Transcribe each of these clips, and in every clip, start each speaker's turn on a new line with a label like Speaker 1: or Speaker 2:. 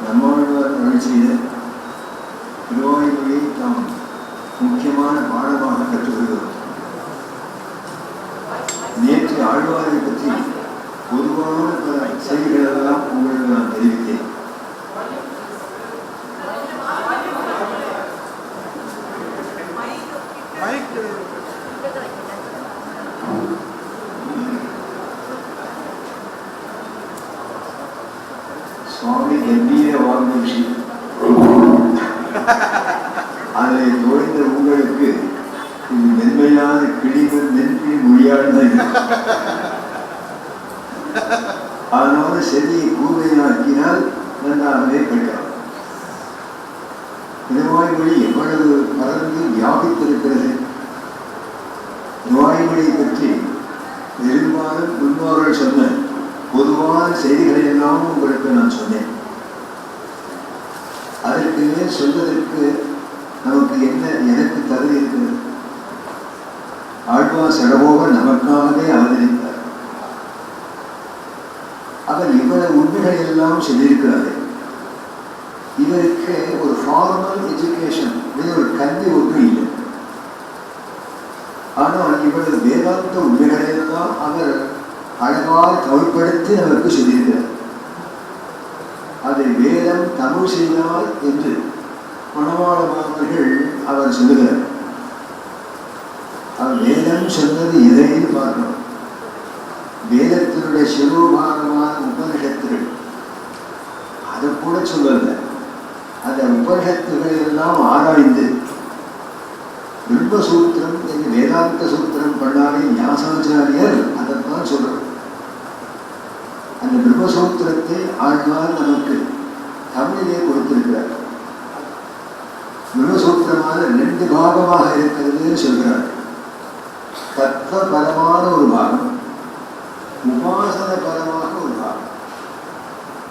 Speaker 1: நம்மாழ்வார் அருள் செய்த திருவாய்மொழியை நாம் முக்கியமான பாடமாக கற்றுக்கொள்கிறோம். நேற்று ஆழ்வாரை பற்றி பொதுவான பல செய்திகளெல்லாம் உங்களுக்கு நான் தெரிவித்தேன். சுவாமி கம்பீர வாங்கி அதை நுழைந்த உங்களுக்கு இது மென்மையான கிளிகள் நென்றி மொழியாடுதான். அதனால செடியை கூர்மையாக்கினால் நன்றாகவே கேட்கலாம். திருவாய்மொழி எவ்வளவு பறந்து வியாபித்திருக்கிறது. திருவாய்மொழியை பற்றி பெரும்பாலும் முன்னோர்கள் சொன்ன பொதுவான செய்திகளை எல்லாம் உங்களுக்கு நான் சொன்னேன். அதற்கு மேல் சொல்வதற்கு நமக்கு என்ன எனக்கு தகுதி இருக்கிறது? ஆழ்வார் சடகோப நமக்காகவே அவதரித்தார். அவர் இவ்வளவு உண்மைகளை எல்லாம் சொல்லியிருக்கிறார்கள். இவருக்கு ஒரு ஃபார்மல் எஜுகேஷன், ஒரு கல்வி ஒன்று இல்லை. ஆனால் இவ்வளவு வேதாந்த உண்மைகளை எல்லாம் அவர் அழகாக தமிழ்படுத்தி அவருக்கு சொல்லியிருக்கிறார். அதை வேதம் தமிழ் செய்தார் என்று மணவாள மாணவர்கள் அவர் சொல்லுகிறார். அவர் வேதம் சொன்னது எதையும் பார்க்கணும். வேதத்தினுடைய சிவபாகமான உபனிஷத்துகள் அதை கூட சொல்லல. அந்த உபனிஷத்துகளை எல்லாம் ஆராய்ந்து பிரம்மசூத்திரம் என்று வேதாந்த சூத்திரம் பண்ணாலே ஞாசாச்சாரியர் அதைத்தான் சொல்றார். அந்த பிரம்மசூத்திரத்தை ஆழ்வார் நமக்கு தமிழிலே கொடுத்திருக்கிறார். பிரம்மசூத்திரமான 2 பாகமாக இருக்கிறது சொல்கிறார். தத்துவபரமான ஒரு பாகம், உபாசன பரமாக ஒரு பாகம்.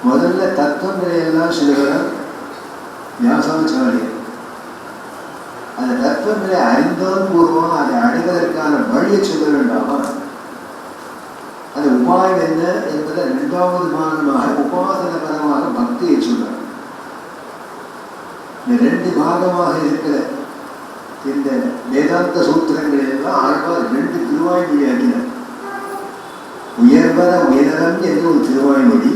Speaker 1: முதல்ல தத்துவங்களை எல்லாம் சொல்கிறார் ஞாசாச்சாரியர். அந்த தத்துவங்களை அறிந்தோம் பூர்வம் அதை அடைவதற்கான வழியை சொல்ல வேண்டாமா? அந்த உபாயம் என்ன என்பதை 2வது பாகமாக உபாசன பரமாக பக்தியை சொல்றார். இந்த 2 பாகமாக இருக்கிற இந்த வேதாந்த சூத்திரங்களை எல்லாம் ஆழ்வார் 2 திருவாய்மொழி ஆக்கினார். உயர்வர உயரம் என்று ஒரு திருவாய்மொழி,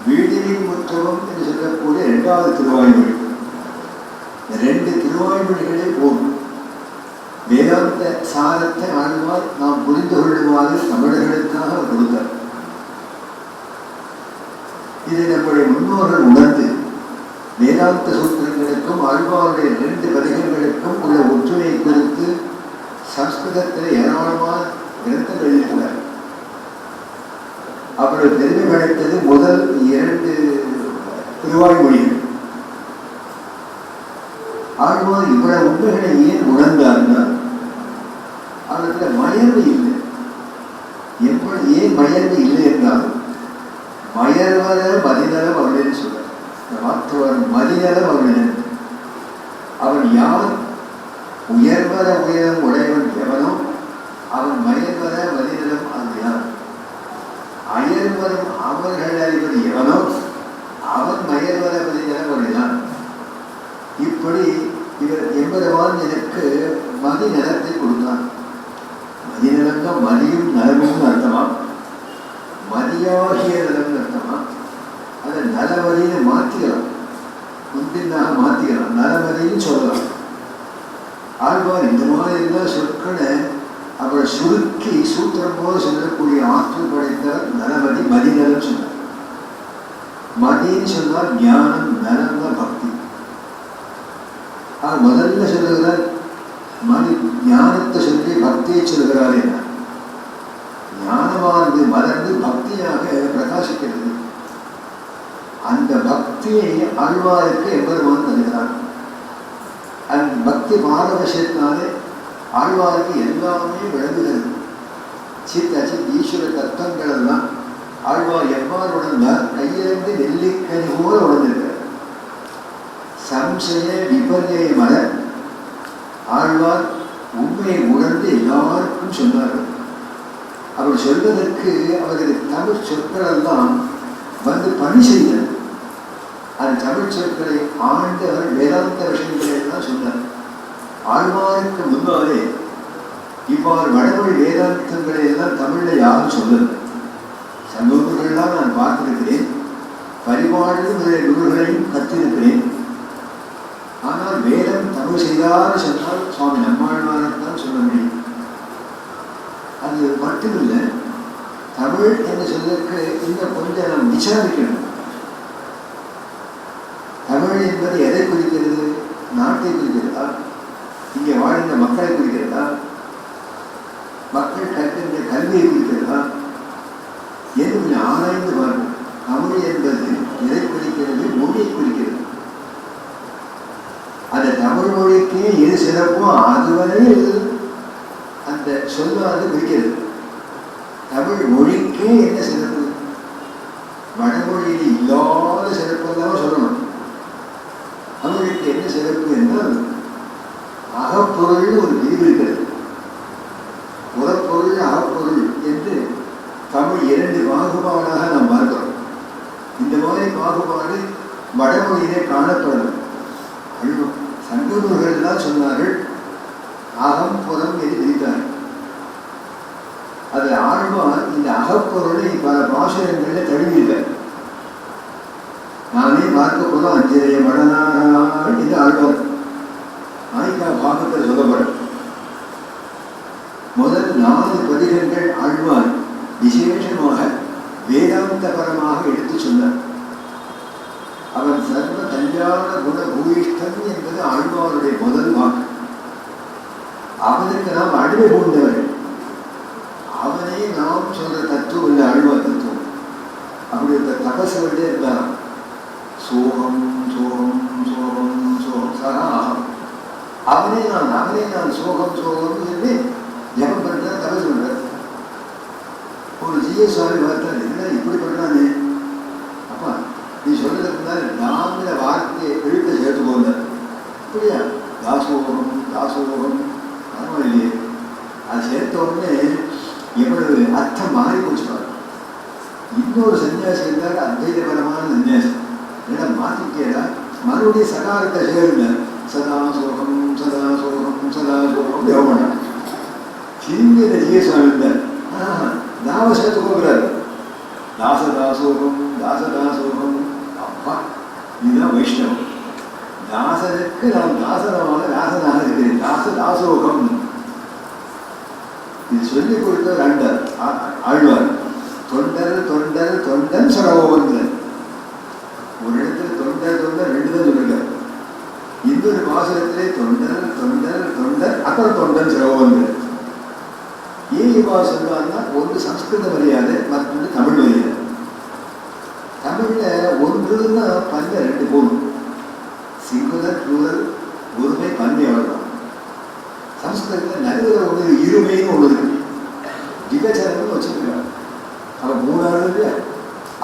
Speaker 1: வீடிலின் முற்றவம் என்று சொல்லக்கூடிய 2வது திருவாய்மொழி. இந்த 2 திருவாய்மொழிகளே போகும். வேதாந்த சாரத்தை ஆழ்வார் நாம் புரிந்து கொள்ளுமாறு தமிழர்களுக்காக கொடுத்தார். இதை நம்முடைய முன்னோர்கள் உணர்ந்து வேதாந்த சூத்திரங்களுக்கும் ஆழ்வாருடைய 2 பதிகங்களுக்கும் உள்ள ஒற்றுமை குறித்து சம்ஸ்கிருதத்தில் ஏராளமான கிரந்தங்கள் எழுதினார். அவர்கள் பெருமை படைத்தது முதல் 2 திருவாய்மொழிகள். ஆழ்வார் இவ்வளவு உண்மைகளை ஏன் உணர்ந்தார்கள்? அவர்களுக்கு மயர்வு இல்லை. ஏன் மயர்வு இல்லை என்றால் மயர்வர மதிநலம் அப்படின்னு சொல்றார். இந்த வார்த்தை மதிநலம் அவர்கள். அவன் யார்? உயர்வர உயரம் உடையவன் எவனோ அவன் மயர்வர மதிநலம் அது யார்? அயர்வரும் அவர்கள் அறிவது எவனோ அவன் மயர்வர மதிநலம் அவர்களான். இப்படி இவர் எம்பெருமான் எனக்கு மதி நலத்தை கொடுத்தான். மதிநலங்க மதியும் நலமும் அர்த்தமா? மதியாகிய நலம்னு அர்த்தமா? அதை நலமதின்னு மாற்றிக்கலாம், முந்தினாக மாற்றிக்கலாம், நலமதின்னு சொல்லலாம். ஆழ்வார் இந்த மாதிரி இருந்தால் சொற்களை அவரை சுருக்கி சூத்திரம் போது சொல்லக்கூடிய ஆற்றல் படைத்தார். நலமதி மதிநலம் சொன்னார். மதின்னு சொன்னால் ஞானம், நலம்னா பக்தி. முதல்ல சொல்லுகிறார் மணி ஞானத்தை சொல்லி பக்தியை சொல்கிறார். என்ன ஞானமானது மலர்ந்து பக்தியாக பிரகாசிக்கிறது. அந்த பக்தியை ஆழ்வாருக்கு எம்பெருமான் தருகிறார். அந்த பக்தி பாரவசத்தினாலே ஆழ்வாருக்கு எல்லாமே விளங்குகிறது. சித் ஈஸ்வர தத்துவங்கள் எல்லாம் ஆழ்வார் எவ்வாறு உணர்ந்தார்? கையிலிருந்து நெல்லிக்கனி போல உணர்ந்திருக்கிறார். சம்சய விபர்யமர ஆழ்வார் உண்மையை உணர்ந்து எல்லாருக்கும் சொன்னார்கள். அவர் சொல்வதற்கு அவரது தமிழ் சொற்கள் எல்லாம் வந்து பணி செய்தார். அந்த தமிழ் சொற்களை ஆண்டவர் வேதாந்த விஷயங்களை எல்லாம் சொன்னார். ஆழ்வாருக்கு முன்னாலே இவ்வாறு வடமொழி வேதாந்தங்களை எல்லாம் தமிழ்ல யாரும் சொல்லல. சங்கோகர்கள்லாம் நான் பார்த்திருக்கிறேன், பரிபாடு நூல்களையும் கற்றிருக்கிறேன். ஆனால் வேதம் தமிழ் செய்தார் சொன்னால் சுவாமி நம்மாழ்வாரைத்தான் சொல்ல முடியும். அது மட்டுமில்லை, தமிழ் என்று சொல்வதற்கு இன்னும் கொஞ்சம் நாம் விசாரிக்கணும். தமிழ் என்பது எதை குறிக்கிறது? நாட்டை குறிக்கிறதா? இங்கே வாழ்ந்த மக்களை குறிக்கிறதா? மக்கள் கற்கின்ற கல்வியை குறிக்கிறதா என்று கொஞ்சம் ஆராய்ந்து பார்க்கும். தமிழ் என்பது எதை குறிக்கிறது? மொழியை குறிக்கிறது. அந்த தமிழ் மொழிக்கு எது சிறப்போ அதுவரையில் அந்த சொல்லாது குறிக்கிறது. தமிழ் மொழிக்கே என்ன சிறப்பு? வடமொழியில் இல்லாத சிறப்பு தான் சொல்லணும். தமிழுக்கு என்ன சிறப்பு என்றால் அகப்பொருள் ஒரு பிரிவு இருக்கிறது. புறப்பொருள், அகப்பொருள் என்று தமிழ் இரண்டு பாகுபாடாக நாம் பார்க்கிறோம். இந்த மாதிரி பாகுபாடு வடமொழியிலே காணப்படலாம். சங்கூர்கள் தான் சொன்னார்கள், அகம் புறம் என்று பிரித்தார்கள். அது ஆழ்வார் இந்த அகப்பொருளை பல பாசுரங்களில் தழுவியிருக்கார். நானே பார்க்க போதும் அஞ்சிரைய மடனாள் என்று ஆழ்வார் நாயிகா பாகத்தில் சொல்லப்படும். முதல் 4 பதிகங்கள் ஆழ்வார் விசேஷமாக வேதாந்தபரமாக எடுத்து சொன்னார். அவன் சர்வ கல்யாண குண பூயிஷ்டன் என்பது ஆழ்வாருடைய முதல் வாக்கு. அவனுக்கு நாம் அடிமை பூண்டவர்கள். அவனே நாம் சொல்ற தத்துவம் இல்லை, ஆழ்வார் தத்துவம். அப்படி ஒரு தபசுகளே இருந்தார். சோகம் சோகம் சோகம் சோகம் சகா அவனே நான் சோகம் சோகம் சொல்லி ஜபம் பண்ற, தபசு பண்ற. ஒரு ஜீயசுவாமி பார்த்தாரு, என்ன இப்படி பண்றானே, அப்பா நீ சொல்றதுக்கு முன்னாடி நான்கிற வார்த்தையை எழுத்த சேர்த்து போங்க. அப்படியா? தாசோகம் தாசோகம் பரவாயில்லையே. அது சேர்த்த உடனே எவ்வளவு அர்த்தம் மாறி போச்சுப்பாரு. இன்னொரு சன்னியாசி இருந்தால் அத்வைதபரமான சன்னியாசி என்ன மாத்திட்டேடா, மறுபடியும் சகாரத்தை சேருங்க. சதா சோகம் சதா சோகம் சதா சோகம் யோகம்னா திரும்பி இந்த ஜீயசுவாமி இருந்தார். தாவசத்து போகிறார். தாசதாசோகம் தாசதாசோகம். அப்பா இதுதான் வைஷ்ணவம். தாசனுக்கு நாம் தாசனமாக தாசனாக இருக்கிறேன். தாசதாசோகம் இது சொல்லிக் கொடுத்தவர் ஆண்டார் ஆழ்வார். தொண்டர் தொண்டர் தொண்டன் சரவோகங்கள். ஒரு இடத்துல தொண்டர் தொண்டர் 2 தான் சொல்லிருக்கார். இன்னொரு பாசுரத்திலே தொண்டர் தொண்டர் தொண்டர் அப்புறம் தொண்டன் சரவோகங்கள். ஏன் இவ்வாறு சொல்லுவாங்கன்னா, ஒன்று சம்ஸ்கிருத மரியாதை, மற்றொன்று தமிழ் மரியாதை. தமிழ்ல ஒன்றுன்னா பன்மை 2 போடும். சிங்குலர் ப்ளூரல் ஒருமை பன்மை அவ்வளவுதான். சம்ஸ்கிருதத்தில் நடுவில் ஒன்று இருமைன்னு ஒன்று இருக்கு. விபச்சாரம்னு வச்சுருக்காங்க. அப்போ 3 இல்லையா,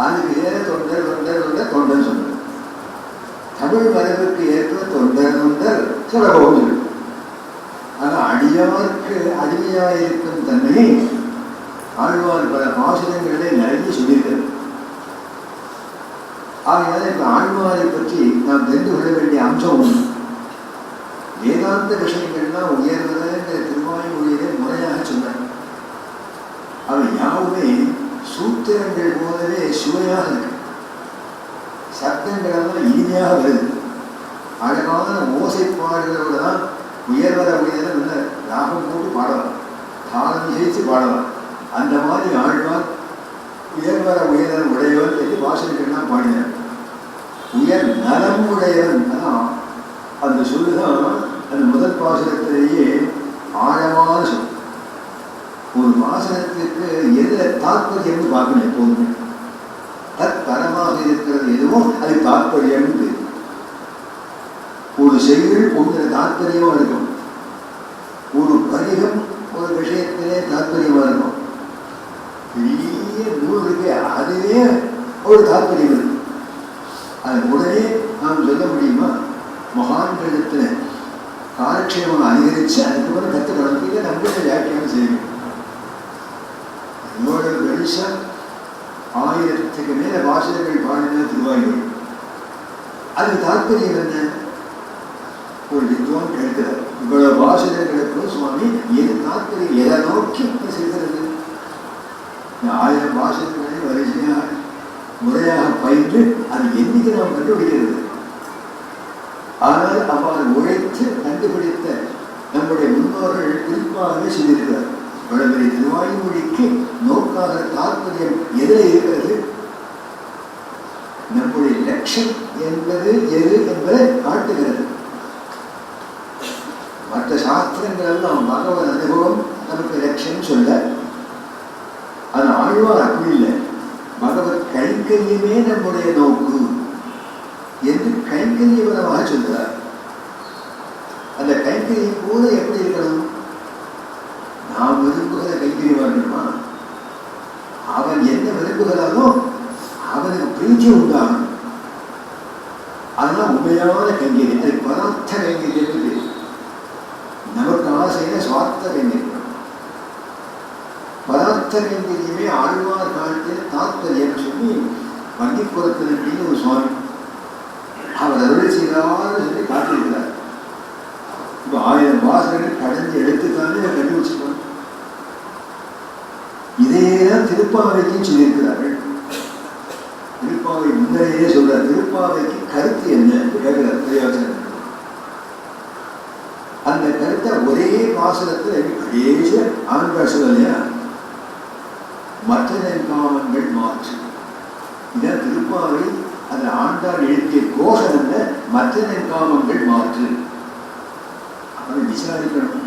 Speaker 1: அதுக்கு ஏற தொண்டர் தொண்டர் தொண்டர் தொண்டன் சொல்றது. தமிழ் மரபுக்கு ஏற்ப தொண்டர் தொண்டர் சுலபம் இருக்கு. ஆனால் அடியாருக்கு அடிமையாக இருக்கும் தன்மையை ஆழ்வார் பல பாசுரங்களே நிறைய சொல்லியிருக்கிறது. ஆகையால் இப்ப ஆழ்வாரை பற்றி நாம் தெரிந்து கொள்ள வேண்டிய அம்சம் ஒன்று. வேதாந்த விஷயங்கள்லாம் உயர்வதற்கிற திருவாய்மொழியிலே முறையாக சொன்னார். அவை யாவுமே சூத்திரங்கள் போலவே சுவையாக இருக்கு. சப்தங்களெல்லாம் இனிமையாக வருது. அழகான ஓசைப்பாடுகளோட தான் உயர்வர உயரம் இல்லை, ராகம் போட்டு பாடலாம், தாளம் இசைத்து பாடலாம். அந்த மாதிரி ஆழ்வார் உயர்வர உயரம் உடையவன் என்று பாஷைகள்லாம் பாடினார். உயர் நலம் உடையவன் அந்த சொல்லுதான் அந்த முதல் பாசனத்திலேயே ஆழமான சொல். ஒரு பாசனத்திற்கு எதுல தாற்பயம்னு பார்க்கணும். எப்போதுமே தற்பரமாக இருக்கிறது எதுவோ அது தாற்பயம். ஒரு செயல் ஒன்று தாற்பயமா இருக்கும். ஒரு பதிகம் ஒரு விஷயத்திலே தாற்பயமா இருக்கும். பெரிய நூல் இருக்கு, அதுவே ஒரு தாற்பயம் இருக்கு. அது உடனே நாம் சொல்ல முடியுமா? மகான்களிடத்துல காலக்ஷேமம் அதிகரிச்சு அதுக்கப்புறம் கற்றுக்கணும். இல்லை நம்மளே வியாக்கியானம் செய்யணும். என்னோட வெளிச்சம் 1000க்கு மேல பாஷைகள் பாடின திருவாயூர். அதுக்கு தாற்பயம் என்ன? ஒரு வித்வான் கேட்கிறார், இவ்வளவு பாசுரங்களுக்கும் சுவாமி எது தாற்பயம், எதை நோக்கி செல்கிறது? 1000 பாசுரங்களை வரிசையாக முறையாக பயின்று அது எண்ணிக்கை நாம் கண்டுபிடிக்கிறது. ஆனால் அவ்வாறு உழைத்து கண்டுபிடித்த நம்முடைய முன்னோர்கள் குறிப்பாகவே சொல்லியிருக்கிறார். இவ்வளவு திருவாய்மொழிக்கு நோக்காத தாற்பயம் எதில் இருக்கிறது? நம்முடைய லட்சம் என்பது எது என்பதை காட்டுகிறது. மற்ற சாஸ்திரங்கள் நாம் பகவத் அனுபவம் நமக்கு லட்சம் சொல்ல, அது ஆழ்வார் அப்படி இல்லை. பகவத் கைங்கரியமே நம்முடைய நோக்கு என்று கைங்கரியபரமாக சொல்கிறார். அந்த கைங்கரியம் கூட எப்படி இருக்கணும்? நாம் விரும்புகிற கைங்கரியம் வரணுமா? அவன் என்ன விரும்புகிறானோ அவனுக்கு பிரீத்தி உண்டாகணும். அதுதான் உண்மையான கைங்கரியம். அது பரார்த்த கைங்கரியம். நமக்கு ஆசையில சுவார்த்த கைங்கரியம். பரார்த்த கைங்கரியமே ஆழ்வார் காலத்தில் தாற்பயம் சொல்லி வங்கிக்குறத்தின் ஒரு சுவாமி அவர் அருள் செய்தான்னு சொல்லி காட்டியிருக்கிறார். இப்போ 1000 பாசங்கள் கடந்து எடுத்துக்கானே கண்டுபிடிச்சிருக்கோம். இதேதான் திருப்பாவைக்கும் சொல்லியிருக்கிறார்கள். திருப்பாவை முன்னரையே சொல்றார். திருப்பாவைக்கு கருத்து என்ன கேட்கிறார் பெரியாச்சர். அந்த கருத்தை ஒரே பாசனத்தில் ஆண்கள் சொல்லலையா? மற்ற காமங்கள் மாற்று. இதான் திருப்பாவை. அந்த ஆண்டாள் எழுதிய கோஷம் என்ன? மற்ற காமங்கள் மாற்று. அவன் விசாரிக்கணும்.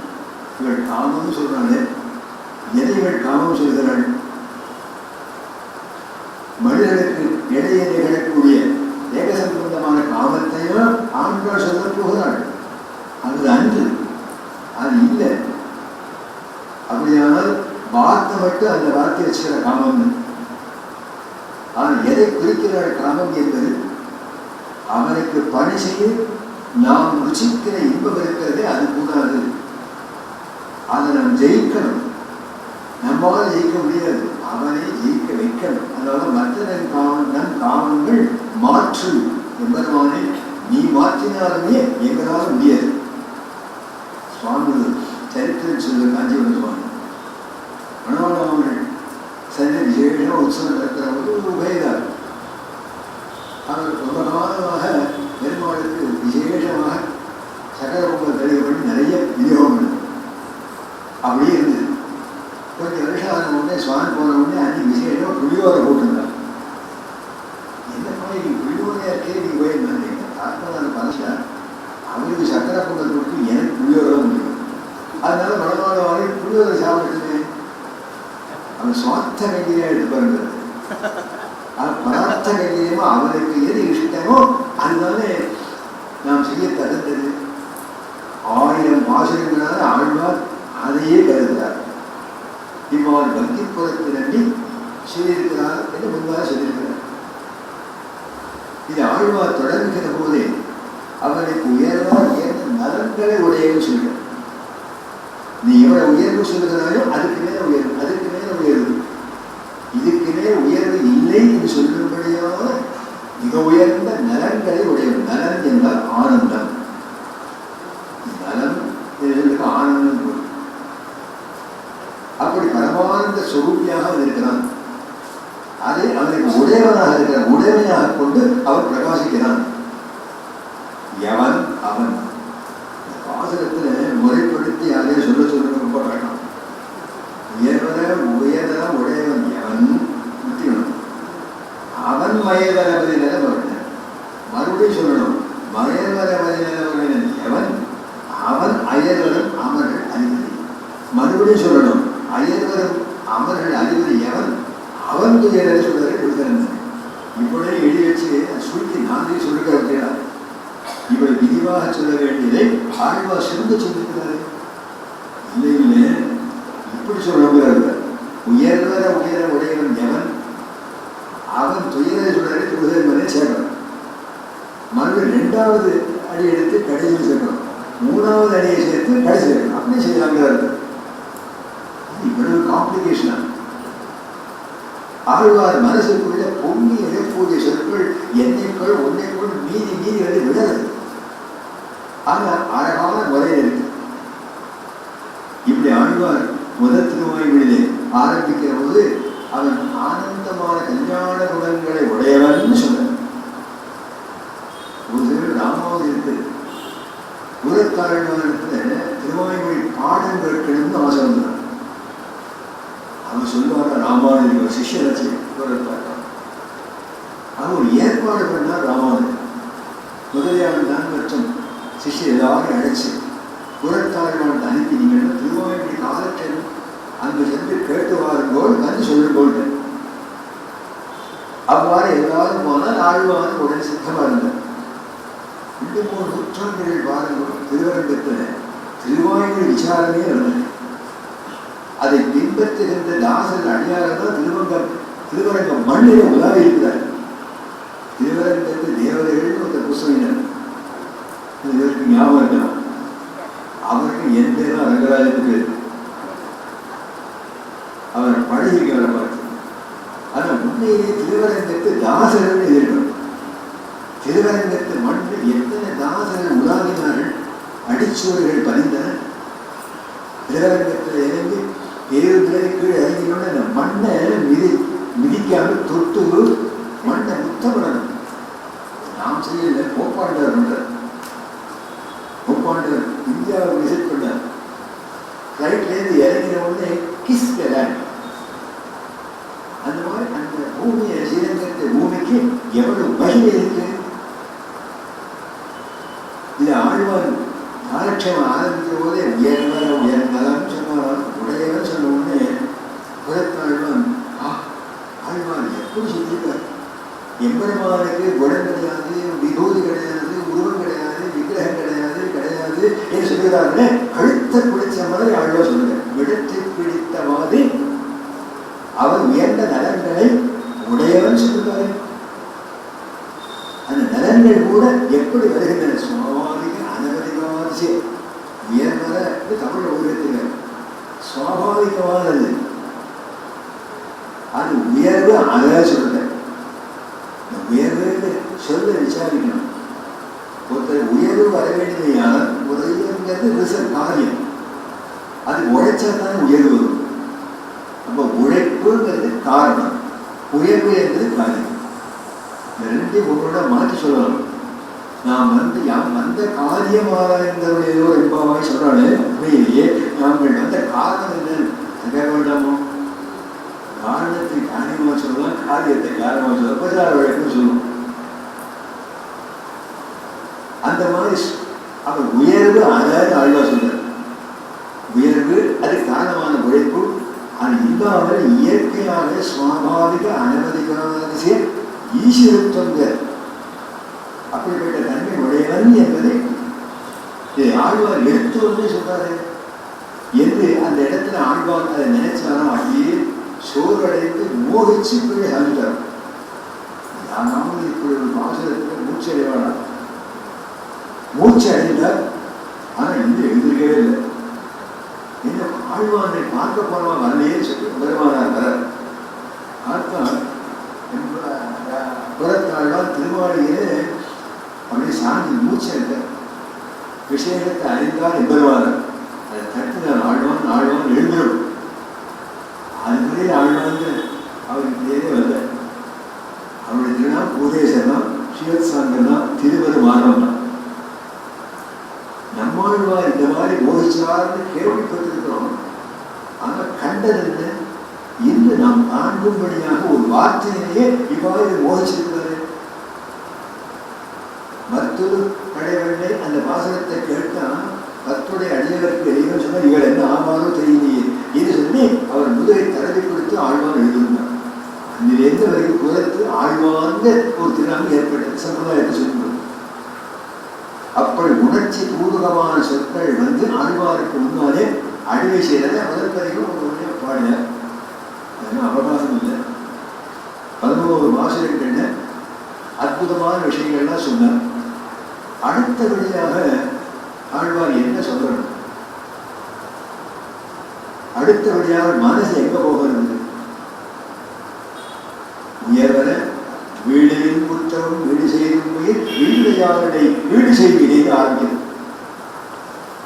Speaker 1: இவள் காமம் சொல்றாங்க, எதை இவள் காமம் சொல்கிறாள்? மனிதர்களுக்கு இடையே நிகழக்கூடிய ஏகசம்பந்தமான காமத்தையும் ஆண்கள் சொல்ல போகிறாள். அது அன்று அது இல்லை. அப்படியானால் வார்த்தை மட்டும் அந்த வார்த்தை வச்சுக்கிற காமம். ஆனால் எதை குறிக்கிறாள் காமம் என்பது? அவனுக்கு பணி செய்ய நாம் ருச்சிக்கிற இன்பம் இருக்கிறதே அது கூடாது. அதை நாம் ஜெயிக்கணும். நம்மால் ஜெயிக்க முடியாது, அவனை ஜெயிக்க வைக்கணும். அதனால மற்ற நம் காமங்கள் மாற்று என்பதுமானே நீ மாற்றினாலுமே எங்களால் முடியாது. சுவாமி சரித்திரம் சொல்ல காஞ்சிபுரம் சுவாமி மனோராமர்கள் சரி விசேஷமாக உற்சவம் நடக்கிற ஒரு உபயதார். அவர் ரொம்ப காலமாக பெருமாளுக்கு விசேஷமாக சகல பொங்கல் தெளிவு பண்ணி நிறைய விநியோகம் பண்ணது. அப்படியே இருந்தது. கொஞ்சம் வருஷம் ஆன உடனே சுவாமி போன உடனே அன்னைக்கு விசேஷமாக புளியோரை போட்டிருந்தார். என்னப்பா நீ புளியோரையா இருக்கே, நீ போயிருந்தாங்க தாக்கலான பரிசா அவருக்கு சக்கரை பொங்கல் கொடுத்து எனக்கு புளியோரை முடியும். அதனால மனமானவாறு புளியோரை சாப்பிட்டுமே அவன் சுவார்த்த கைதியாக எடுத்து பாருங்க. பரார்த்த கைதியமோ அவனுக்கு எது இஷ்டமோ அதுதானே நாம் செய்ய தகுந்தது. 1000 பாசுரங்களான ஆழ்வார் அதையே கருதுகிறார். இவ்வாறு பக்திப்புறத்தினி சொல்லியிருக்கிறார் என்று முன்பாக சொல்லியிருக்கிறார். இது ஆழ்வார் தொடங்குகிற போதே அவனுக்கு உயர்வார் உயர்ந்த நலன்களை உடையன்னு சொல்கிறார். நீ எவ்வளவு உயர்வு சொல்லுகிறாயோ அதுக்கு மேல உயர்வு, அதுக்கு மேல உயர்வு, இதுக்கு மேல உயர்வு இல்லை என்று சொல்லும்படியான மிக உயர்ந்த நலன்களை உடையவர். நலன் என்றால் ஆனந்தம். நலம் என்பதற்கு ஆனந்தம் பொருள். அப்படி பரமானந்த சொரூபியாக இருக்கிறான். அதை அவனுக்கு உடையவனாக இருக்கிறான். உடைமையாக கொண்டு அவன் பிரகாசிக்கிறான். எவன் அவன் பாசனத்துல முறைப்படுத்தி யாரையும் சொல்ல ரொம்ப வேண்டாம். உயர்வர உடையவன் எவன் முத்தியவன் அவன் மயவரவரை நிலவரன். மறுபடியும் சொல்லணும், மயவரவரை நிலவரன் எவன் அவன் அயர்வரும் அமர்கள் அறிவதை. மறுபடியும் சொல்லணும், அயர்வரும் அமர்கள் அறிவதை எவன் அவன் துயரை சொல்வதை கொடுக்கிறான். இப்பொழுதே எழுதி வச்சு சுருக்கி நானே சொல்லுகிற அப்படின்னா இப்படி விரிவாக சொல்ல வேண்டியதை ஆழ்வார் சிறந்த சொல்லியிருக்கிறாரு. இல்லை இல்லை இப்படி சொல்லுகிறார். உயர்வர உயர உடையவன் எவன் அவன் துயரை சொல்றதை தொழுகை என்பதை சேர்க்கணும். மறுபடியும் 2வது அடி எடுத்து கடைசியில் சேர்க்கணும். 3வது அடியை சேர்த்து கடைசி சேர்க்கணும். அப்படி செய்யலாங்கிறார். இவ்வளவு காம்ப்ளிகேஷனா? ஆழ்வார் மனசுக்குள்ள பொங்கி எழக்கூடிய சொற்கள் என்னைக்குள் உன்னைக்குள் நீ மீதி மீதி வந்து விடுறது. ஆனா அழகான முறையில் இருக்கு. இப்படி ஆழ்வார் முதல் திருவாய்மொழியிலே ஆரம்பிக்கிற போது அவன் ஆனந்தமான கல்யாண குணங்களை உடையவன் சொன்னார். ஒரு ராமாவது இருக்கு. உலகத்தாழ்வானத்துல திருவாய்மொழி பாடம் கேட்கணும்னு ஆசை வந்தான். அவன் சொல்லுவாங்க ராமானுஜன் ஒரு சிஷ்யராச்சு உலகத்தாழ்வான். அவன் ஒரு ஏற்பாடு பண்ணார் ராமானுஜன். முதலியாளன் தான் மற்றும் சிஷ்யர் எல்லாரும் அழைச்சு உலகத்தாழ்வான் அனுப்பினீங்கன்னு திருவாய்மொழி காலத்தில் அங்கு சென்று கேட்டு வாருங்கோள் வந்து சொல்லுங்கோள். அவ்வாறு எல்லாரும் போனால் ஆழ்வான் உடனே சித்தமா இருந்தார். 2-3 நூற்றாண்டுகள் பாருங்கள் திருவரங்கத்தில் திருவாய்மொழி விசாரமே இருந்தது. அதை பின்பற்றுகின்ற தாசர் அடியார்கள் தான் திருவரங்கம் மண்ணில உலாவி இருக்கிறார். திருவரங்கத்து தேவதைகள் ஒரு புஸ்தகம் இதற்கு ஞாபகம் இருக்கலாம். அவருக்கு என் பேர் தான் ரங்கராஜனுக்கு அவர் பழகிக்கிறவரை பார்த்து. ஆனால் உண்மையிலே திருவரங்கத்து தாசர்கள் எதிர்க்கணும். திருவரங்கத்து மண்ணில் எத்தனை தாசர்கள் உலாவினார்கள், அடிச்சுவர்கள் பதிந்தன. திருவரங்கத்தில் இறங்கி பேருந்திலே கீழே இறங்கினோட அந்த மண்ணை மிதிக்காம தொட்டு மண்ணை முத்தப்படணும். நாம் செய்யல, போப்பாண்டவர் பண்றார். போப்பாண்டவர் இந்தியாவை விசிட் பண்ணார். ஃப்ளைட்லேருந்து இறங்கின உடனே கிஸ் லேண்ட். அந்த மாதிரி அந்த பூமியை ஸ்ரீரங்கத்தை பூமிக்கு எவ்வளவு மகிமை இருக்கு. இது ஆழ்வார் காலட்சேபம் ஆரம்பிக்கிற போதே உயர்ந்ததான் சொன்னார். உடையவன் சொன்ன உடனே உலகத்தாழ்வான் ஆழ்வார் எப்படி சொல்லியிருக்கார். எம்பெருமானுக்கு குணம் கிடையாது, விபூதி கிடையாது, உருவம் கிடையாது, விக்கிரகம் கிடையாது என்று சொல்லுகிறாரு. கழுத்தை பிடிச்ச மாதிரி ஆழ்வார் சொல்லுங்க. விடத்தை பிடித்த மாதிரி அவர் உயர்ந்த நலன்களை உடையவன் சொல்லுவாரு. அந்த நலன்கள் கூட எப்படி வருகின்றன? சுவாபாவிக அனவதிகாசி உயர்ந்தத தமிழ் உலகத்தில் சுவாபாவிகமானது. அது உயர்வு அத சொல்லுங்க. உயர்வு சொல்ல விசாரிக்கணும். ஒருத்தர் உயர்வு வர வேண்டியதையான உயர்ங்கிறது காரியம். அது உழைச்சா தான் உயர்வு வரும். அப்ப உழைப்புங்கிறது காரணம், உயர்வு என்பது காரியம். இந்த ரெண்டையும் ஒன்றோட மாற்றி சொல்லலாம். நாம் வந்த காரியமானவர்களோ என்பவாய் சொல்றாரு. உண்மையிலேயே நாங்கள் வந்த காரணம் என்ன கேட்க வேண்டாமோ? காரணத்தை காரியமா சொல்லலாம், காரியத்தை காரணமா சொல்லலாம், பிரச்சார வழக்குன்னு சொல்லுவோம். அந்த மாதிரி அவர் உயர்வு அதாவது ஆழ்வா சொல்றார். உயர்வு அது காரணமான உழைப்பு. அது இல்லாமல் இயற்கையாக சுவாபாவிக அனவதிகாதிய ஈஸ்வரத்துவங்கள் அப்படிப்பட்ட தன்மை உடையவன் என்பதை ஆழ்வார் எடுத்து வந்து சொல்றாரு என்று அந்த இடத்துல ஆழ்வார் அதை நினைச்சாலும் அப்படியே சோர்வடைந்து மோகிச்சு போய் சாதித்தார். நாமும் இப்படி ஒரு பாசனத்தில் மூச்சு அடைவானா? மூச்சு அடைந்தார். ஆனால் இன்னும் எழுந்திருக்கவே இல்லை. என்ன ஆழ்வாரை பார்க்க போனவா வரலையே சொல்லி பெருமானார் வர பார்த்தா புறத்தாழ்வார் திருவாடியே அப்படியே சாந்தி மூச்சு எடுத்த விஷயத்தை அறிந்தால் எம்பெருவானார். அதை தட்டினார் ஆழ்வான் எழுந்திரும். அதுபடியே ஆழ்வாங்க அவருக்கு பேரே வரல. அவருடைய திருநாள் பூதேசர் தான், ஸ்ரீவத் சாங்கர் தான், திருவருமானம் தான். நம்மாழ்வார் இந்த மாதிரி மோகிச்சார்னு கேள்விப்பட்டிருக்கிறோம். ஆனால் கண்டது இன்று நாம் காண்பும்படியாக ஒரு வார்த்தையிலேயே இவ்வாறு மோகிச்சிருக்கிறாரு. மற்றொரு கடைவெள்ளை அந்த வாசகத்தை கேட்டா கத்துடைய அடியவருக்கு எழுதினு சொன்னால் இவள் என்ன ஆமாரோ தெரியலையே இது சொல்லி அவர் முதலை தடவி கொடுத்து ஆழ்வான் எழுதினார். அதிலிருந்து வரைக்கும் குறைத்து ஆழ்வாங்க ஒரு திருநாள் ஏற்பட்டது சம்பிரதாயத்தை சொல்லுங்கள். அப்படி உணர்ச்சி பூர்வகமான சொற்கள் வந்து ஆழ்வாருக்கு முன்னாலே அடிமை செய்யறதை முதல் வரைக்கும் ஒரு முறையாக பாடினார். அதனால் அவகாசம் இல்லை. 11 வாசகங்கள்ல அற்புதமான விஷயங்கள்லாம் சொன்னார். அடுத்தபடியாக ஆழ்வார் என்ன சொல்லணும்? அடுத்தபடியாக மனசு எங்க போகிறது? உயர்வர வீடில் குற்றமும் வீடு செய்யும் உயிர் வீடுடையாரை வீடு செய்வீங்க ஆரம்பிக்கிறது.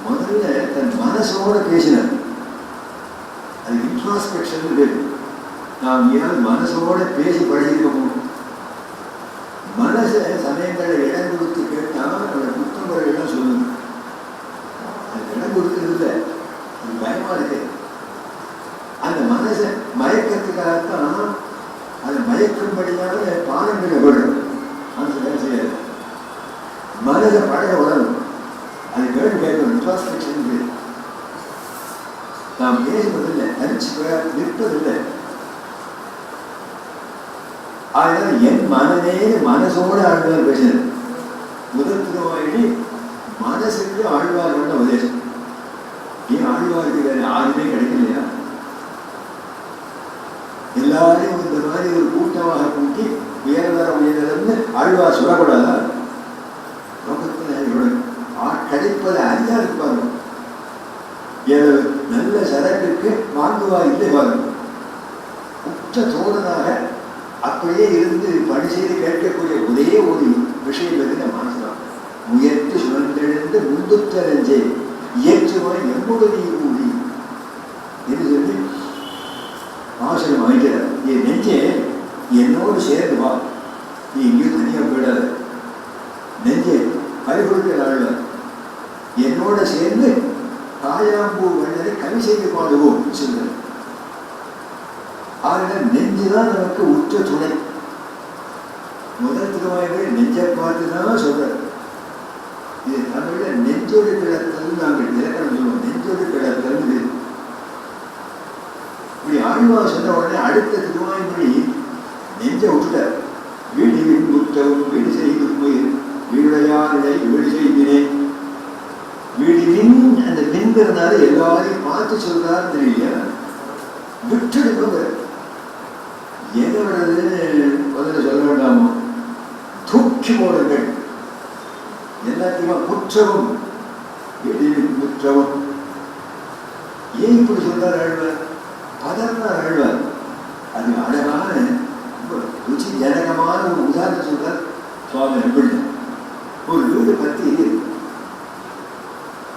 Speaker 1: முதல்ல தன் மனசோட பேசினார். அது இன்ட்ராஸ்பெக்ஷன் பேரு. நாம் ஏன் மனசோட பேசி பழகிருக்கோம். மனசை சமயங்களில் இடம் கொடுத்து கேட்டால் அந்த புத்தகங்கள் எல்லாம் சொல்லுங்க. அது இடம் கொடுக்கிறது இல்லை, அது பயமா இருக்கு. அந்த மனசை மயக்கத்துக்காகத்தான் அதை மயக்கும்படியான பானங்களை விடும். மனசு வேலை செய்யாது. மனதை பழக உடனும் அது கேள்வி கேட்கணும். இன்ட்ராஸ்பெக்ஷன் பேரு. நாம் பேசுவதில்லை, தனிச்சு நிற்பதில்லை. அதனால என் மனதே மனசோட ஆழ்வார் பேசினார். முதல் திருவாயிடி மனசுக்கு ஆழ்வார் கொண்ட உபதேசம். ஏன் ஆழ்வாருக்கு வேற யாருமே கிடைக்கலையா? எல்லாரையும் இந்த மாதிரி ஒரு கூட்டமாக கூட்டி உயர்தர உயர்ந்து ஆழ்வார் சொல்லக்கூடாதா? லோகத்தில் கிடைப்பதை அறியா இருப்பாங்க. நல்ல சரக்குக்கு வாங்குவார் இல்லை பாருங்க. உச்ச தோழனாக அப்படியே இருந்து பணி செய்து கேட்கக்கூடிய ஒரே ஒரு விஷயம் எது நம்ம மனசுதான். முயற்சி சுழன்றெழுந்து முந்துத்தரஞ்சே இயற்றுவாய் எம்முடைய கூடி என்று சொல்லி ஆசிரியம் அமைக்கிறார். என் நெஞ்சே என்னோடு சேர்ந்து வா, நீ எங்கேயும் தனியாக போயிடாத. நெஞ்சே பறிகொடுக்கிற ஆழ்வார் என்னோட சேர்ந்து காயாம்பூ வண்ணரை கவி செய்து பாடுவோம் சொல்கிறார். ஆக நெஞ்சுதான் நமக்கு உற்ற துணை. முதல் திருவாய்கள் நெஞ்சை பார்த்துதான் சொல்றாரு. இது தமிழ்ல நெஞ்சோடு கிடத்தல் நாங்கள் இலக்கணம் சொல்லுவோம். நெஞ்சோடு கிடத்தல். இப்படி ஆழ்வார் சொன்ன உடனே அடுத்த திருவாய்மொழி நெஞ்சை விட்டுட்டார். வீடின் முற்றவும் வீடு செய்து வீடுடையாரை வீடு செய்தினேன். வீடின் அந்த நின்கிறதுனால எல்லாரையும் பார்த்து சொல்றாரு தெரியல. விட்டுடுங்க. எதை விடுறதுன்னு முதல்ல சொல்ல வேண்டாமோ? தூக்கி போடுங்கள். எல்லாத்தையுமா முற்றவும் முற்றவும். ஏன் இப்படி சொல்றார் ஆழ்வார்? பதர்னார் ஆழ்வார். அது அழகான ருச்சி ஜனகமான ஒரு உதாரணம் சொல்றார் சுவாமி அன்பில். ஒரு வீடு பத்தி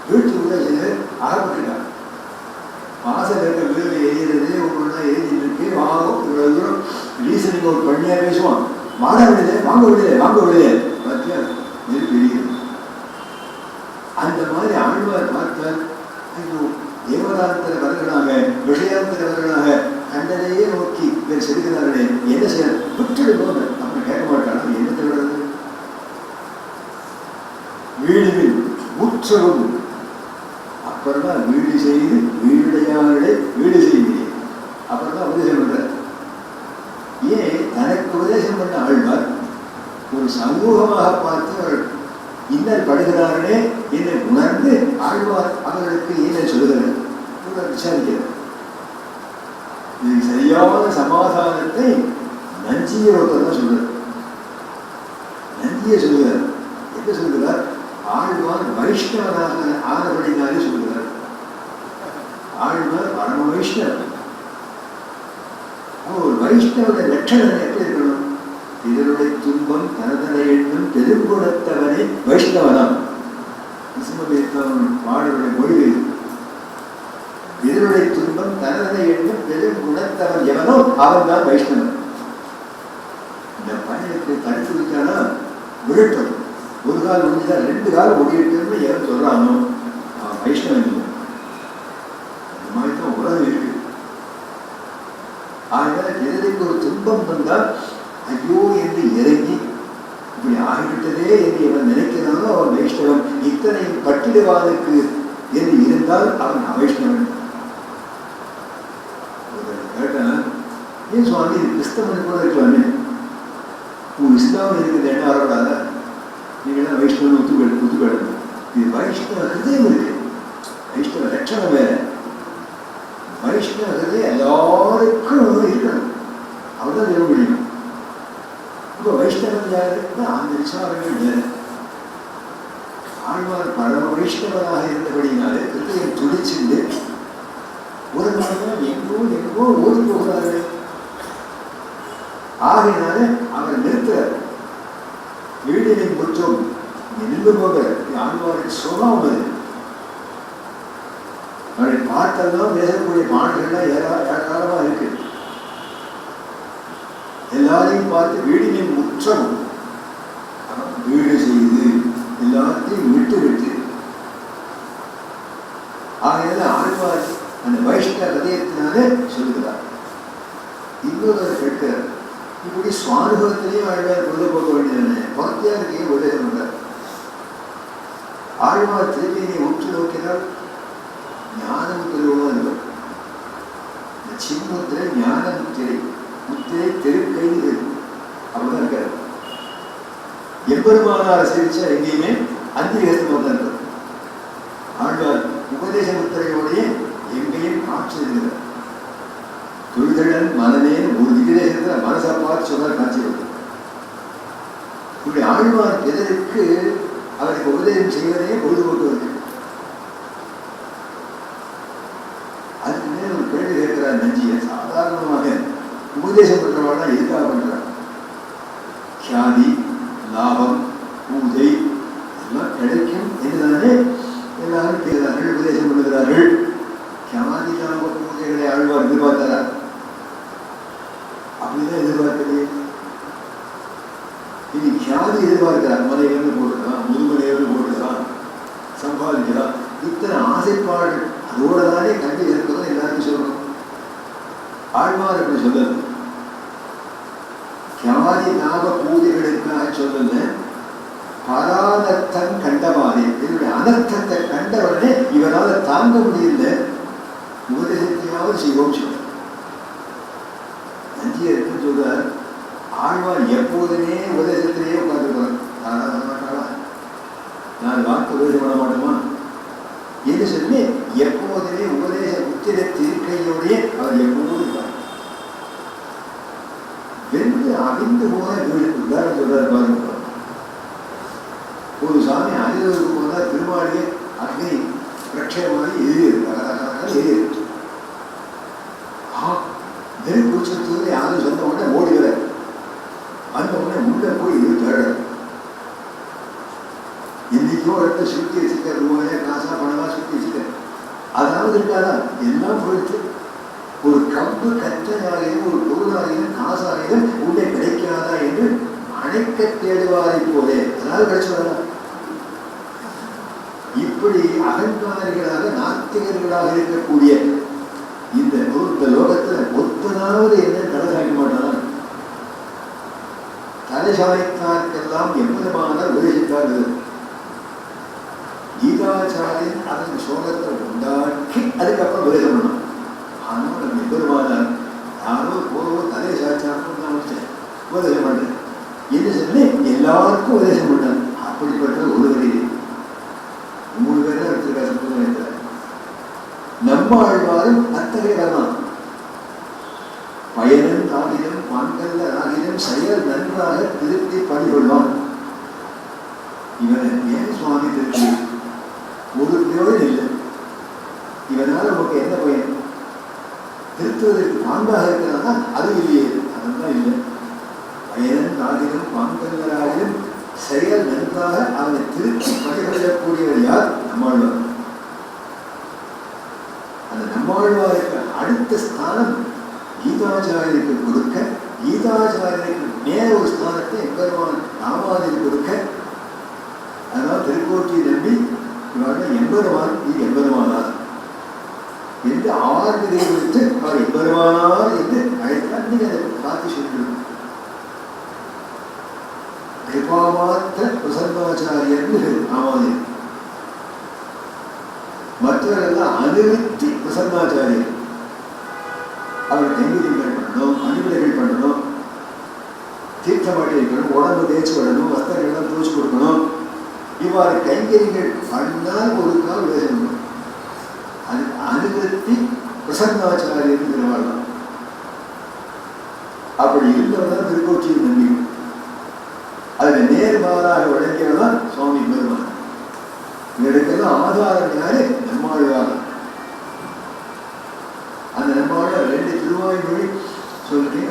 Speaker 1: வீட்டுக்குள்ள சிலர் ஆரம்பிக்கிறார். வாசல் இருக்க வீடு எரியிறது ஒவ்வொன்றா எழுதிட்டு இருக்கு. வாங்கும் இவ்வளவு தூரம் ரீசனிங் ஒரு பண்ணியா பேசுவான். வாங்க விடுதே வாங்க விடுதே வாங்க விடுதே பார்த்தியா நெருப்பு எரிகிறது. அந்த மாதிரி ஆழ்வார் பார்த்தார். ஐயோ, தேவதாந்தரவர்களாக விஷயாந்தரவர்களாக கண்டனையே நோக்கி பேர் செலுகிறார்களே, என்ன செய்ய விட்டுடுவோம். அப்படி கேட்க மாட்டாங்க. என்ன தேடுறது? வீடுவில் முற்றவும். அப்புறம் தான் வீடு செய்து வீடுடையாளே வீடு செய்கிறேன். அப்புறம் தான் உபதேசம் பண்றார். ஏன் தனக்கு உபதேசம் பண்ண ஆழ்வார் ஒரு சமூகமாக பார்த்து அவர்கள் இன்னல் படுகிறார்களே என்னை உணர்ந்து ஆழ்வார் அவர்களுக்கு என்ன சொல்லுகிறார் விசாரிக்கிறார். இது சரியான சமாதானத்தை நஞ்சிய ஒருத்தர் தான் சொல்றார். நஞ்சிய சொல்லுகிறார். என்ன சொல்லுகிறார்? ஆழ்வார் வைஷ்ணவனாக ஆனபடினாலே சொல்லுகிறார். ஆழ்வார் பரம வைஷ்ணவர். ஒரு வைஷ்ணவனுடைய லட்சணம் எப்படி இருக்கணும்? இதனுடைய துன்பம் தனதனை எண்ணும் பெருங்குணத்தவனே வைஷ்ணவனாம். பாடலுடைய மொழி. இதனுடைய துன்பம் தனதனை எண்ணும் பெருங்குணத்தவன் எவனோ அவன் தான் வைஷ்ணவன். இந்த பையனுக்கு தடுத்து விட்டானா விழட்டும். ஒரு கால் முடிஞ்சா ரெண்டு கால் முடியட்டுன்னு எவன் சொல்றானோ அவன் வைஷ்ணவன் இல்லை. இந்த மாதிரி தான் உலகம் இருக்கு. ஆக எதிரைக்கு ஒரு துன்பம் வந்தால் ஐயோ என்று இறங்கி இப்படி ஆகிவிட்டதே என்று அவன் நினைக்கிறானோ அவன் வைஷ்ணவன். இத்தனை பட்டிடுவானுக்கு என்று இருந்தால் அவன் அவைஷ்ணவன். கேட்டான், ஏன் சுவாமி இது கிறிஸ்தவன் கூட இருக்கலாமே, உன் இஸ்லாம் இருக்குது என்ன வரக்கூடாத? நீங்கள்லாம் வைஷ்ணவன் ஒத்துக்கணும். இது வைஷ்ணவ ஹிருதயம் இருக்கு. வைஷ்ணவ லட்சணம் வேற. வைஷ்ணவ ஹிருதயம் எல்லாருக்கும் இருக்கணும். அவர்தான் சொல்ல முடியும். இப்போ வைஷ்ணவன் யாருன்னா அந்த விசாரங்கள் வேற. ஆழ்வார் பரம வைஷ்ணவனாக இருந்தபடினாலே ஹிருதயம் துடிச்சிருந்து ஒரு நாள் எங்கோ ஓடி போகிறார்கள். ஆகையினால அவர் நிறுத்துறார். வீடினின் முற்றும் நின்று போக ஆழ்வாரின் சுகம் அது. அவரை பார்த்தெல்லாம் பேசக்கூடிய மாணவர்கள்லாம் ஏராளமா இருக்கு. எல்லாரையும் பார்த்து வீடினின் முற்றம் வீடு செய்து எல்லாத்தையும் விட்டு விட்டு ஆகையால ஆழ்வார் அந்த வைஷ்ணவ கதையத்தினாலே சொல்லுகிறார். இன்னொரு கேட்கிறார், இப்படி சுவானுபவத்திலேயும் ஆழ்வார் கொண்டு போக வேண்டியதானே, பக்தியாருக்கே உபதேசம் பண்றார். ஆழ்வார் திருப்பியை உற்று நோக்கினால் ஞானம் பெறுவதும் இருக்கும். இந்த சின்முத்திரை ஞான முத்திரை, முத்திரை தெருக்கைது அப்படிதான் இருக்காரு. எம்பெருமானார் சிரிச்சா எங்கேயுமே அந்திரகத்தமாக தான் இருக்கும். ஆழ்வார் உபதேச முத்திரையோடைய எங்கேயும் காட்சி இருக்கிறார். தொழில்கள் மனமே ஒரு விகிதேசத்தில் மனசை பார்த்து சொன்னார் காட்சி வருது. இப்படி ஆழ்வார் எதற்கு அவருக்கு உபதேசம் செய்வதே பொழுதுபோக்குவது. அதுக்கு மேல் ஒரு கேள்வி கேட்கிறார் நஞ்சிய. சாதாரணமாக உபதேசம் பண்றவாழ்னா எதுக்காக பண்றார்? கியாதி, லாபம், பூஜை எல்லாம் கிடைக்கும் என்றுதானே எல்லாரும் கேட்கிறார்கள், உபதேசம் பண்ணுகிறார்கள். கியாதி, லாப பூஜைகளை ஆழ்வார் எதிர்பார்த்தார்? அப்படிதான் எதிர்பார்க்கலையே. இனி கியாதி எதிர்பார்க்கிறார். மலையிலிருந்து போட்டுக்கலாம், முதுமலையிலிருந்து போட்டுக்கலாம், சம்பாதிக்கலாம். இத்தனை ஆசைப்பாடு அதோட தானே கண்டு இருக்கிறோம். எல்லாருக்கும் சொல்லணும். ஆழ்வார் அப்படி சொல்லல. கியாதி லாப பூஜைகளுக்காக சொல்லல, பராதத்தம் கண்டவாதே, இதனுடைய அனர்த்தத்தை கண்டவனே இவரால் தாங்க முடியல, உபதேசத்தையாவது செய்வோம் சொல்ல. நஞ்சியருக்கு சொல்றார், ஆழ்வார் எப்போதுமே உபதேசத்திலேயே உட்கார்ந்துருக்கிறார். நான் வாக்கு உபதேசம் பண்ண மாட்டோமா என்று சொல்லி எப்போதுமே உபதேச உத்திர திருக்கையோடைய அவர் எப்போதும் இருப்பார். வென்று அவிந்து போன வீடு உதாரணம் சொல்றாரு பாருங்க. ஒரு சாமி அழிவுக்கு போனா திருமாளிகை அக்னி பிரட்சேபமாகி எரியிருக்கு. நெல் குடிச்சது யாரும் சொன்ன உடனே ஓடி வர, அந்த உடனே உள்ள போய் இது தேட. இன்னைக்கோ இடத்த சுற்றி வச்சுக்க, ரூபாயா காசா பணமா சுற்றி வச்சுக்க, அதாவது இருக்காதா? எல்லாம் போயிடுச்சு. ஒரு கம்பு கற்றையாகியும் ஒரு பொருளாகியும் காசாகியும் உள்ளே கிடைக்காதா என்று அணைக்க தேடுவாரை போலே, அதாவது கிடைச்சுடலாம். இப்படி அகங்காரிகளாக நாத்திகர்களாக இருக்கக்கூடிய இந்த லோகத்துல ஒத்தனாவது என்ன தலை சாய்க்க மாட்டான். தலை சாய்த்தார்க்கெல்லாம் எவ்வளவான உபதேசித்தார். கீதாச்சாரியன் அதன் சோகத்தை உண்டாக்கி அதுக்கப்புறம் உபதேசம் பண்ணான். ஆனால் நம்ம எவ்வளவானார் யாரோ போரோ தலை சாய்ச்சாருன்னு நான் வச்சேன், உபதேசம் பண்றேன் என்று சொல்லி எல்லாருக்கும் உபதேசம் பண்ணான். அப்படிப்பட்ட ஒருவரே 3 பேர் தான் எடுத்திருக்கா சம்பிரதாயத்தில். நம்ம ஆழ்வாரும் அத்தகைய வரலாம். பயனும் ஆகிலும் வான்கல்ல ஆகிலும் செயல் நன்றாக திருத்தி பணிகொள்வான். இவனை ஏன் சுவாமி திருத்தி? ஒரு பிரயோஜனம் இல்லை. இவனால நமக்கு என்ன பயன்? திருத்துவதற்கு பாங்காக இருக்கிறதா? அது இல்லையே, அதெல்லாம் இல்லை. பயனும் ஆகிலும் வான்கல்லாகிலும் செயல் நன்றாக அவனை திருத்தி பணிகொள்ளக்கூடியவர் யார்? நம்மாழ்வார். அந்த நம்மாழ்வாருக்கு அடுத்த ஸ்தானம் கீதாச்சாரியருக்கு கொடுக்க, கீதாச்சாரியருக்கு மேல ஒரு ஸ்தானத்தை எம்பெருமான் ராமானுஜருக்கு கொடுக்க, அதனால் திருக்கோட்டி நம்பி இவர்கள் எம்பெருமான் இது எம்பெருமானார் என்று 6 விதையை கொடுத்து அவர் எம்பெருமானார் என்று அழைத்தார். நீங்க அதை பார்த்து சொல்லிவிடும். கிருபாமாத்திர பிரசன்னாச்சாரியர்னு ராமானுஜர். மற்றவர்களெல்லாம் அனுவித்தி பிரசன்னாச்சாரியர். அவர் கைவிதிகள் பண்ணணும், அனுவிலைகள் பண்ணணும், தீர்த்தமாட்டி வைக்கணும், உடம்பு தேய்ச்சி விடணும், வஸ்திரங்கள்லாம் தூச்சி கொடுக்கணும். இவ்வாறு கைங்கரிகள் பண்ணால் ஒரு கால் உபதேசம். அது அனுவித்தி பிரசன்னாச்சாரியர் திருவாழ்தான். அப்படி இருந்தவர்தான் திருக்கோச்சியில் நம்பி. அதில் நேர்மாறாக விளங்கியவர்தான் சுவாமி பெருமான். இதற்கெல்லாம் ஆதாரம் யாரு? நம்மாழ்வார். அந்த நம்மாழ்வார் 2 திருவாய்மொழி சொல்றேன்.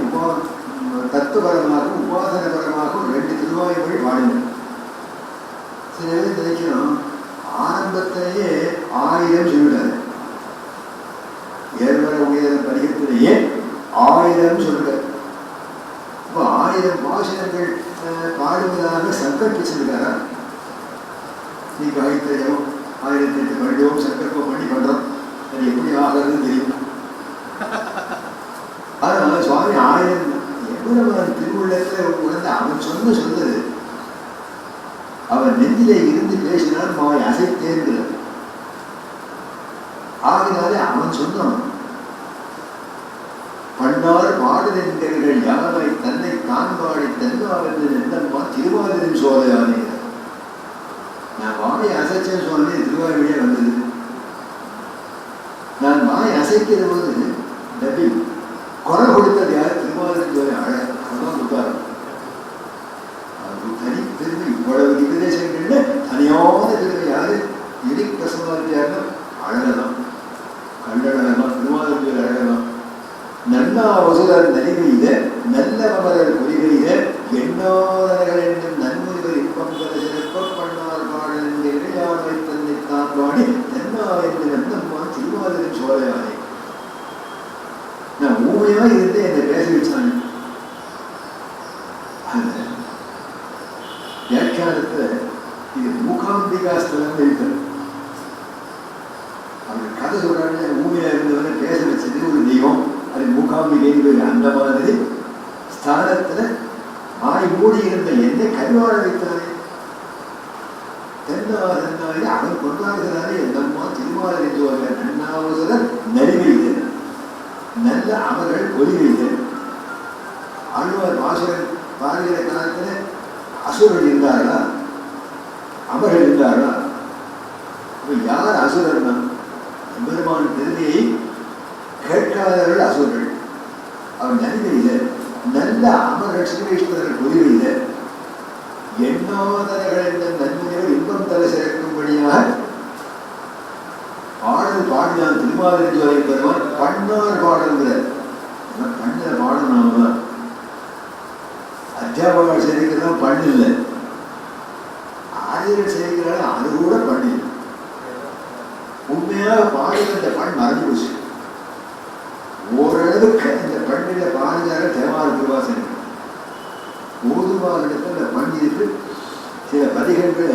Speaker 1: தத்துவபரமாகவும் உபாசனபரமாகவும் 2 திருவாய்மொழி பாடினார். நினைக்கிறோம், ஆரம்பத்திலேயே 1000 சொல்லிட்டாரு. ஏழ்வர உயர பதிகத்திலேயே 1000 சொல்லிட்டாரு. இப்போ 1000 பாசனங்கள் பாடுவதாக சங்கல்பிச்சிருக்காரா? நீ காய்த்தறியும் 1008 வருடமும் சங்கல்பம் பண்ணி பண்றோம், அது எப்படி ஆகிறதுன்னு தெரியும். அதனால சுவாமி 1000 எவ்வளவு திருவுள்ளத்துல உணர்ந்து அவன் சொன்னது அவன் நெஞ்சிலே இருந்து பேசினால் மாய் அசைத்தேங்கிறது. ஆகினாலே அவன் சொன்னான், பன்னார் பாடுதென்கள் யாரை தன்னை தான் பாடி தென்னாவென்று நெந்தம்மா திருவாதிரின் சோதையானே. நான் வாயை அசைச்சேன்னு சொன்னே திருவாரூரே வந்தது. நான் வாயை அசைக்கிற போது டபி குறை கொடுத்தது யார்? திருவாதிரின் சோதை. அழகாக கொடுத்தாரு. தனி பெருமை. இவ்வளவு திவ்யதேசங்கள்ல தனியான பெருமை யாரு? எடி பிரசவாதியார்னா அழகதான், கண்டழகதான், திருவாதிரி அழகதான். நன்னா வசுதர் நலிவையில நல்ல மமரர் பொறிவையில எண்ணாதர்கள் என்னும் நன்முறைகள் இன்பம் பெற சிறப்ப பண்ணார் பாடல் என்ற இடையானை தன்னை தான் பாடி நன்னா என்று நந்தம்மா திருவாதிரி சோழையானே. நான் ஊமையா இருந்து என்னை பேச வச்சாங்க. அந்த வியாக்கியானத்துல இது மூகாம்பிகா ஸ்தலம் இருக்கிறது. அவங்க கதை சொல்றாங்க, ஊமையா இருந்தவரை பேச வச்சது ஒரு தெய்வம், அது மூகாம்பிகை. அந்த மாதிரி ஸ்தானத்துல மாய் மூடி இருந்த என்னை கருவாழ வைத்தானே. தென்னாய் அவன் கொண்டாடுகிறானே. என்னம்மா திருவாரூர் என்று நன்னாவதுடன் நலிவையில் நல்ல அமர்கள் ஒலிவையில். ஆழ்வார் வாசகன் பாடுகிற காலத்துல அசுரன் இருந்தார்களா? அமர்கள் இருந்தார்களா? யார் அசுரன்னா? பெருமான் பெருமையை கேட்காதவர்கள் அசுரர்கள். அவர் நன்மையில நல்ல அமர்கள் ஸ்ரீகிருஷ்ணர்கள் ஒலிவையில எண்ணாதவர்கள் என்ற நன்மையோடு இன்பம் தர சேர்க்கும்படியாக பாடல் பாடினான். திருமாதிரி ஜோலை பெருமான் பண்ணார் பாடல்கிறார். பண்ண பாடணும். அத்தியாபகங்கள் சேர்க்கிறதா பண்ணு இல்லை, ஆசிரியர்கள் சேர்க்கிறாங்க, அது கூட பண்ணு. உண்மையாக பாடுகின்ற பண் மறந்து போச்சு. ஓரளவுக்கு இந்த பண்ணில பாடுகிற தேவார திருவாசனை ஓதுவாரிடத்தில் அந்த பண் இருக்கு. சில பதிகங்கள்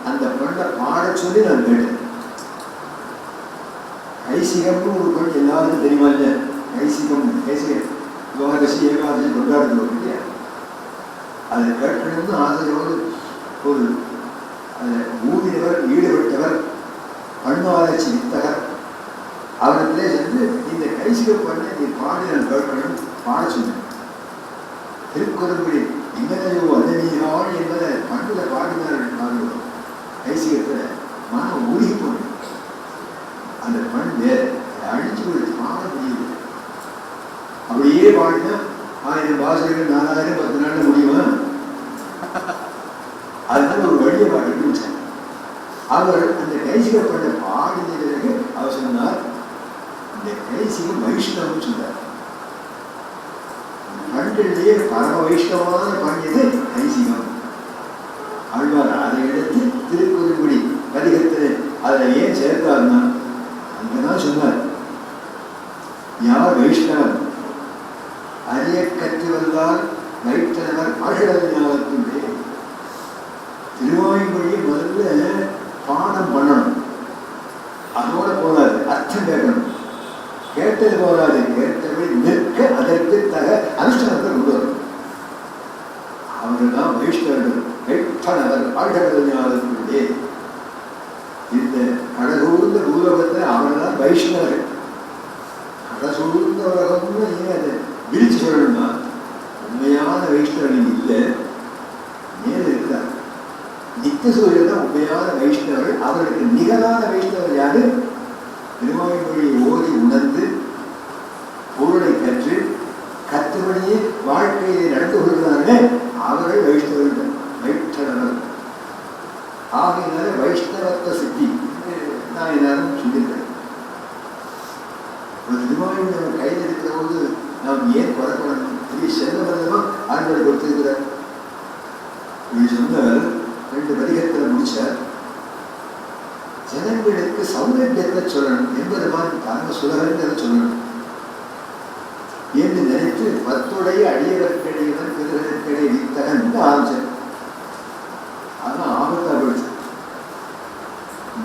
Speaker 1: அந்த பண்ணை பாட சொல்லி நான் கேட்டேன். ஐசிகம்னு ஒரு பண் எல்லாருக்கும் தெரியுமா? இல்லை, ஐசிகம் ஐசிகம் துவாதசி ஏகாதசி கொண்டாடுறோம் இல்லையா? அதை கேட்கணும்னு ஆசிரியரோடு ஒரு அதை ஊதியவர் ஈடுபட்டவர் பண்பாராய்ச்சி வித்தகர் அவரிடத்திலே சென்று இந்த கைசிக பண்ணை நீ பாடி நான் கேட்கணும் பாட சொன்னேன். திருக்குறள்படி இங்கனையோ அன்னீராள் என்பதை பண்புல பாடினார்கள். பாடுகிறோம் கைசிகத்தில் மனம் உருகி போனேன். அந்த பண் வேறு அழிச்சு கொடுத்து பாட முடியுது. அப்படியே பாடினா 1000 பாசனைகள் 4000 10 நாள்ல முடியுமா? அதனால ஒரு வழியை பாடி வச்சார். அவர் அந்த கைசிக பண்ண பாடின பிறகு அவர் சொன்னார், இந்த கைசிகம் வைஷ்ணவம் சொன்னார். பண்களிலேயே பரம வைஷ்ணவமான பண்ணியது கைசிகம். ஆழ்வார் அதை எடுத்து திருக்குறள்படி பதிகத்தில் அதில் ஏன் சேர்த்தார்னா அங்கதான் சொன்னார், யார் வைஷ்ணவன் அறிய கற்று வந்தால் வைத்தவர் பாஷடஞானத்துள்ளே. திருவாய்மொழியை முதல்ல பாடம் பண்ணணும், அதோட போதாது அர்த்தம் கேட்கணும். கேட்டது போதாது, கேட்டவை நிற்க அதற்கு தக அனுஷ்டானத்தை கொண்டு வரும். அவர்கள் தான் வைஷ்ணவர்கள். வைத்தவர் பாஷடஞானத்துள்ளே. இந்த கடகூர்ந்த பூலோகத்தை அவர்கள் தான் வைஷ்ணவர்கள். கடசூர்ந்த உலகம்னு ஏன் அதை விரிச்சு சொல்லணும்னா உண்மையான வைஷ்ணவர்கள் இல்லை, மேல இருக்கிறார். நித்தியசூரியன் தான் உண்மையான வைஷ்ணவர்கள். அவர்களுக்கு நிகரான வைஷ்ணவர் யாரு? திருவாய்மொழியை ஓதி உணர்ந்து பொருளை கற்று கற்றுபடியே வாழ்க்கையை நடந்து கொள்கிறார்களே அவர்கள் வைஷ்ணவர்கள், வைஷ்ணவர்கள். ஆகையினால வைஷ்ணவத்த சித்தி நான் எல்லாரும் சொல்லியிருக்கேன். ஒரு திருவாய்மொழி நம்ம கையில் இருக்கிற போது நாம் ஏன் குறைப்படணும்? பெரிய செல்வம் ஆண்டவர் கொடுத்திருக்கிறார். இப்படி சொன்னவர் 2 பதிகத்தில் முடிச்சார். சௌலபியத்தை சொல்லணும், எம்பெருமான் தங்க சுலகங்கிறத சொல்லணும் என்று நினைத்து பத்துடைய அடியவர்க்கடியவன் பிறகற்கடை வித்தகன் ஆரம்பிச்சேன். அதான் ஆபத்தா போயிடுச்சு.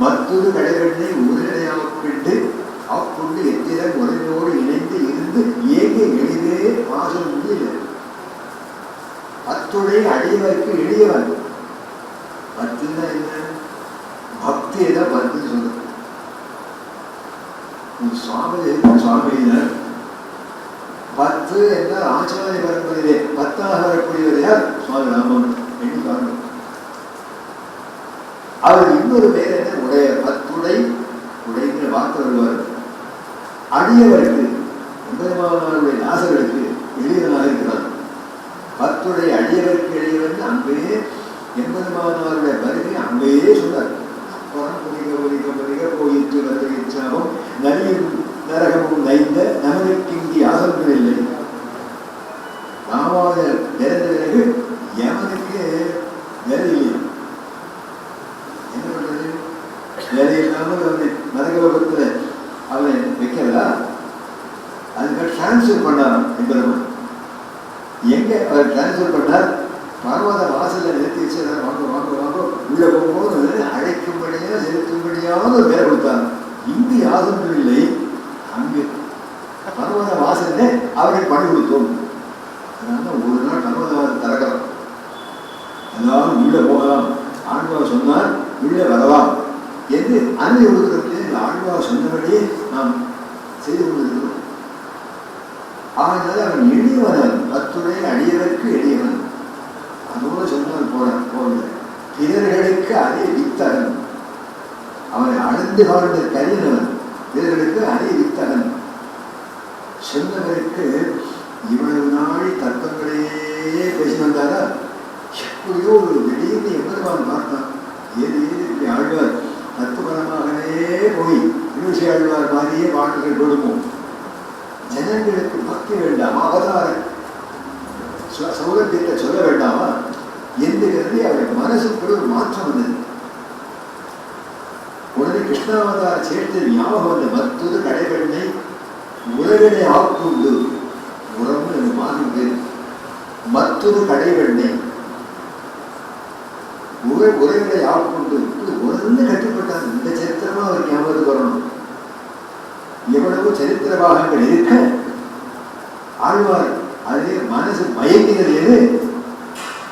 Speaker 1: மற்றொரு கடைவெண்ணை உரையாக கொண்டு அக்கொண்டு எத்திரம் உறவினோடு இணைந்து இருந்து ஏக எளிதே பாசம் முடியல. பத்துடைய அடியவருக்கு எளியவன். பத்துன்னா என்ன? பக்தியை தான் பத்துன்னு சொல்ற. சுவாமியினர் பத்து என்றால் ஆச்சாரிய பரம்பரையிலே பத்தாக வரக்கூடியவர் யார்? சுவாமி ராமன். எண்ணி பாருங்க. அவர் இன்னொரு பேர் என்ன? உடைய. பத்துடை உடைங்கிற வார்த்தை வருவார். அடியவருக்கு எம்பெருமானாருடைய தாசர்களுக்கு எளியவனாக இருக்கிறார். பத்துடைய அடியவருக்கு எளியவன் அங்கேயே எம்பெருமானாருடைய வருகை அங்கேயே சொன்னார். அப்புறம் புரிக புரிக புரிக போயிற்று வருகிச்சாவும் நலியும் நரகமும் நைந்த நமக்கு இங்கே ஆசங்கள் இல்லை. ராமாவதர் இறந்த பிறகு யமனுக்கு வேலை இல்லை. என்ன பண்றது? வேலை இல்லாமல் அவனை நரகலோகத்தில் அவனை வைக்கிறதா? அதுக்கு டிரான்ஸ்ஃபர் பண்ணாராம் எம்பெருமான். எங்க அவர் டிரான்ஸ்ஃபர் பண்ணார்? பர்வத வாசல நிறுத்தி வச்சு வாங்க வாங்க வாங்க உள்ள போகும்போது அழைக்கும்படியா செலுத்தும்படியாவது ஒரு பேரை கொடுத்தார். இங்கு யாரும் இல்லை, அங்கு பர்வத வாசலே அவரை பணி கொடுத்தோம். அதனால ஒரு நாள் பர்வத வாசல் திறக்கலாம், எல்லாரும் உள்ள போகலாம். ஆழ்வார் சொன்னார் உள்ள வரலாம் என்று அனுமதி கொடுக்கிறதுக்கு ஆழ்வார் சொன்னபடியே நாம் செய்து கொண்டிருக்கிறோம். ஆனால் அவன் எளியவன், பத்துடைய அடியவருக்கு எளியவன். அதோடு சொன்னால் போல பிறர்களுக்கு அதே வித்தகன். அவனை அழுந்து வாழ்ந்த கரியனவன், பிறர்களுக்கு அதே வித்தகன். சொன்னவருக்கு இவ்வளவு நாள் தத்துவங்களையே பேசி வந்தாரா? எப்படியோ ஒரு திடீர்னு எம்பெருமான் பார்த்தான். ஏது இப்படி ஆழ்வார் தத்துவபரமாகவே போய் திருவிசை ஆழ்வார் மாதிரியே பாட்டுகள் கொடுப்போம். ஜனங்களுக்கு பக்தி வேண்டாமா? அவதாரம் சௌலபியத்தை சொல்ல வேண்டாமா என்கிறது அவருடைய மனசுக்குள்ள ஒரு மாற்றம் வந்தது. உடனே கிருஷ்ணாவதார சேர்த்து ஞாபகம் வந்த மற்றொரு கடைவெண்ணை உறவினை ஆட்கொண்டு உறவு மாறி பேர். மற்றொரு கடைவெண்ணை உறவினை ஆட்கொண்டு உறந்து கட்டுப்பட்டார். இந்த சரித்திரமா அவர் ஞாபகத்துக்கு வரணும். எவ்வளவோ சரித்திர பாகங்கள் இருக்க ஆழ்வார் அதே மனசு மயங்கினது எது?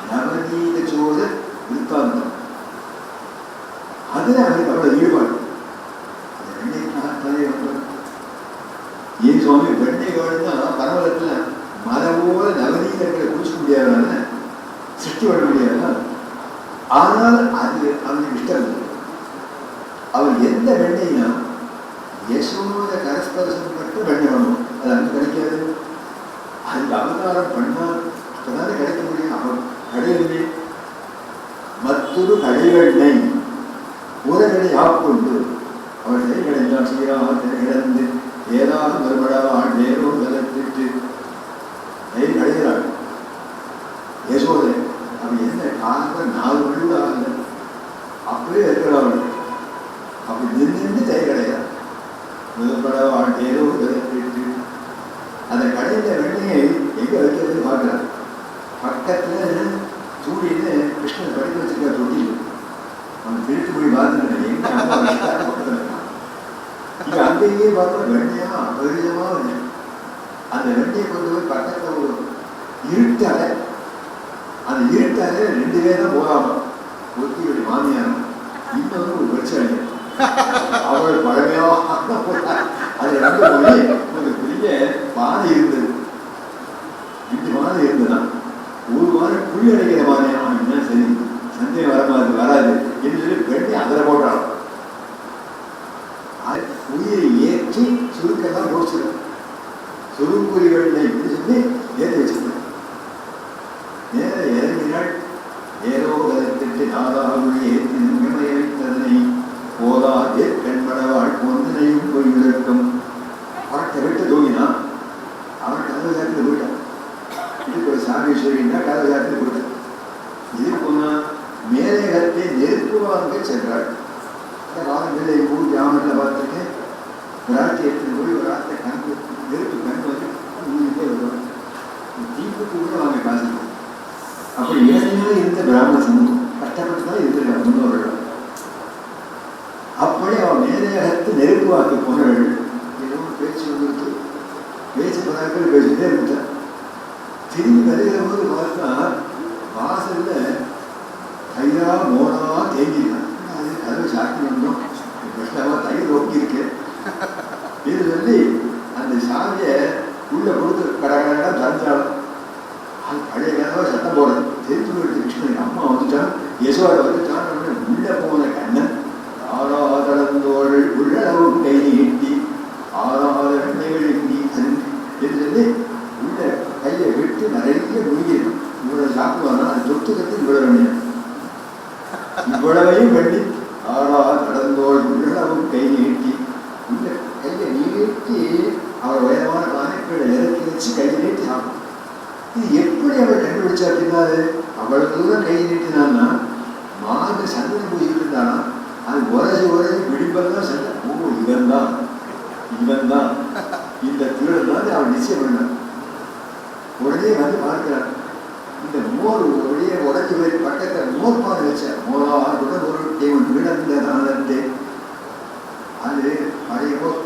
Speaker 1: நவநீத சோழ விற்பாந்தம். அதுல அவருக்கு அவ்வளவு ஈடுபாடு. ஏன் சுவாமி வெண்ணெய் வேணும்னா பரவலத்துல மரபோல நவநீதங்களை குடிச்சுக்க முடியாதான, சிருஷ்டி பண்ண முடியாதா? ஆனால் அது அவனுக்கு இஷ்டம் இல்லை. அவன் எந்த வெண்ணைனா யசோத கரஸ்பரசம் மட்டும் வெண்ணெய் வேணும். அது அங்க கிடைக்காது. அந்த அவதாரம் பண்ணால் அப்பதானே கிடைக்க முடியும். அவன் கடையில்லை. மற்றொரு கடைவெண்ணை உறவினை ஆட்கொண்டு அவள் கைகளெல்லாம் சீராக இழந்து ஏதாவது மறுபடாவாள் நேரோ கலத்திட்டு கை கடைகிறாள் யசோதை. அவன் என்ன காரணம் 4 மணி ஆகல அப்படியே இருக்கிறாள். அப்படி நின்று கை கடைகிறாள். முதற்படாவாள் நேரோ கலத்திட்டு அந்த கடையில வெண்ணையை எங்க வைக்கிறதுன்னு பார்க்கிறார். பக்கத்துல சூரியன்னு கிருஷ்ணன் படிக்க வச்சிருக்க தொட்டி. அவன் திருட்டு போய் பார்த்துட்டு எங்க இங்க அங்கேயே பார்த்தா வெண்ணையா அபரிதமா அந்த வெண்ணையை கொண்டு போய் பக்கத்துல ஒரு இருட்டால, அந்த இருட்டால 2 பேர் தான் போகாம. ஒருத்தியுடைய மாமியார், இன்னொரு ஒரு பிரச்சனை. அவள் பழமையா அது 2 போய் ஒரு பெரிய பானை இருந்தது. 2 பானை இருந்ததுதான். ஒரு வாரம் புளி அடைக்கிற பானையா என்ன சரி சந்தேகம் வராது என்று சொல்லி வெட்டி அதில் போட்டாள். புளியை ஏற்றி சுருக்கெல்லாம் போச்சிடும். சுருக்குறிகளை இப்படி சொல்லி ஏற்றி வச்சிருந்தேன். நேர இறங்கினாள். ஏதோ கலத்திட்டு நாதாவுடைய ஏற்றி நிம்மதியதனை போதாதே கண்படவாள் பொந்தனையும் போய் விளக்கும். பாட்டை விட்டு தூங்கினான். அவன் கதவு சாத்திட்டு போயிட்டான். இதுக்கு ஒரு சாமீஸ்வரின்னா கதவு சாத்திட்டு போயிட்டான். இது போனா மேலேகத்தை நெருப்பு வாங்க சென்றாள். அந்த காலங்களில் எங்கள் ஊர் கிராமத்தில் பார்த்துருக்கேன். ஒரு ஆட்சி எடுத்துட்டு போய் ஒரு ஆட்டை கணக்கு நெருப்பு கணக்கு வச்சு ஊருக்கே வருவாங்க. தீப்புக்கு கூட வாங்க காசு. அப்படி ஏழையாக இருந்த பிராமண சமூகம் கஷ்டப்பட்டு தான் இருக்கிறார் முன்னோர்கள். அப்படி அவன் மேலையகத்து நெருப்பு வாக்கு போனவர்கள் ஏதோ பேச்சு வந்துருக்கு. பேச்சு பதாக்கள் பேசிட்டே இருந்தார். திரும்பி வருகிற போது பார்த்தா வாசல்ல கையா மோனா தேங்கிட்டான். அது கதவை சாக்கி வந்தோம். கஷ்டமா தயிர் ஓக்கி இருக்கு இது சொல்லி அந்த சாவியை உள்ள கொடுத்து கடற்கடா தந்தாலும் அது பழைய கதவை சத்தம் போடுறது. தெரிஞ்சு போயிடுது. கிருஷ்ணன் அம்மா வந்துட்டான், யசோட வந்துட்டான். உள்ள போன கண்ணன் ஆறாதளந்தோர்கள் உள்ளளவு கை நீட்டி ஆறாத எண்ணெய்கள் எங்கி என்று சொல்லி உள்ள கையை விட்டு நிறைய முடியும். இவ்வளவு சாப்பிடுவானா அது தொட்டுக்கத்து இவ்வளவு வேண்டிய இவ்வளவையும் பண்ணி ஆறாதளந்தோள் உள்ளளவு கை நீட்டி உள்ள கையை நீட்டி அவர் உயரமான பானைகளை இறக்கி வச்சு கையை நீட்டி சாப்பிடும். இது எப்படி அவள் கண்டுபிடிச்சா அப்படின்னா அவ்வளவு தூரம் கை நீட்டினான்னா மாத சந்தனம் போயிட்டு இருந்தானா அது உரைச்சி விடிப்பதான் சண்டை. ஓ இவன் தான் இந்த திருடன் தான் அவன் நிச்சயம் பண்ணான். உடனே வந்து பார்க்கிறான். இந்த மோர் ஒளிய உடச்சி போய் பக்கத்தில் மோர் பானை வச்சார். மோரா உடம்பொருட்டே உன் விடந்தே அது பழைய மோர்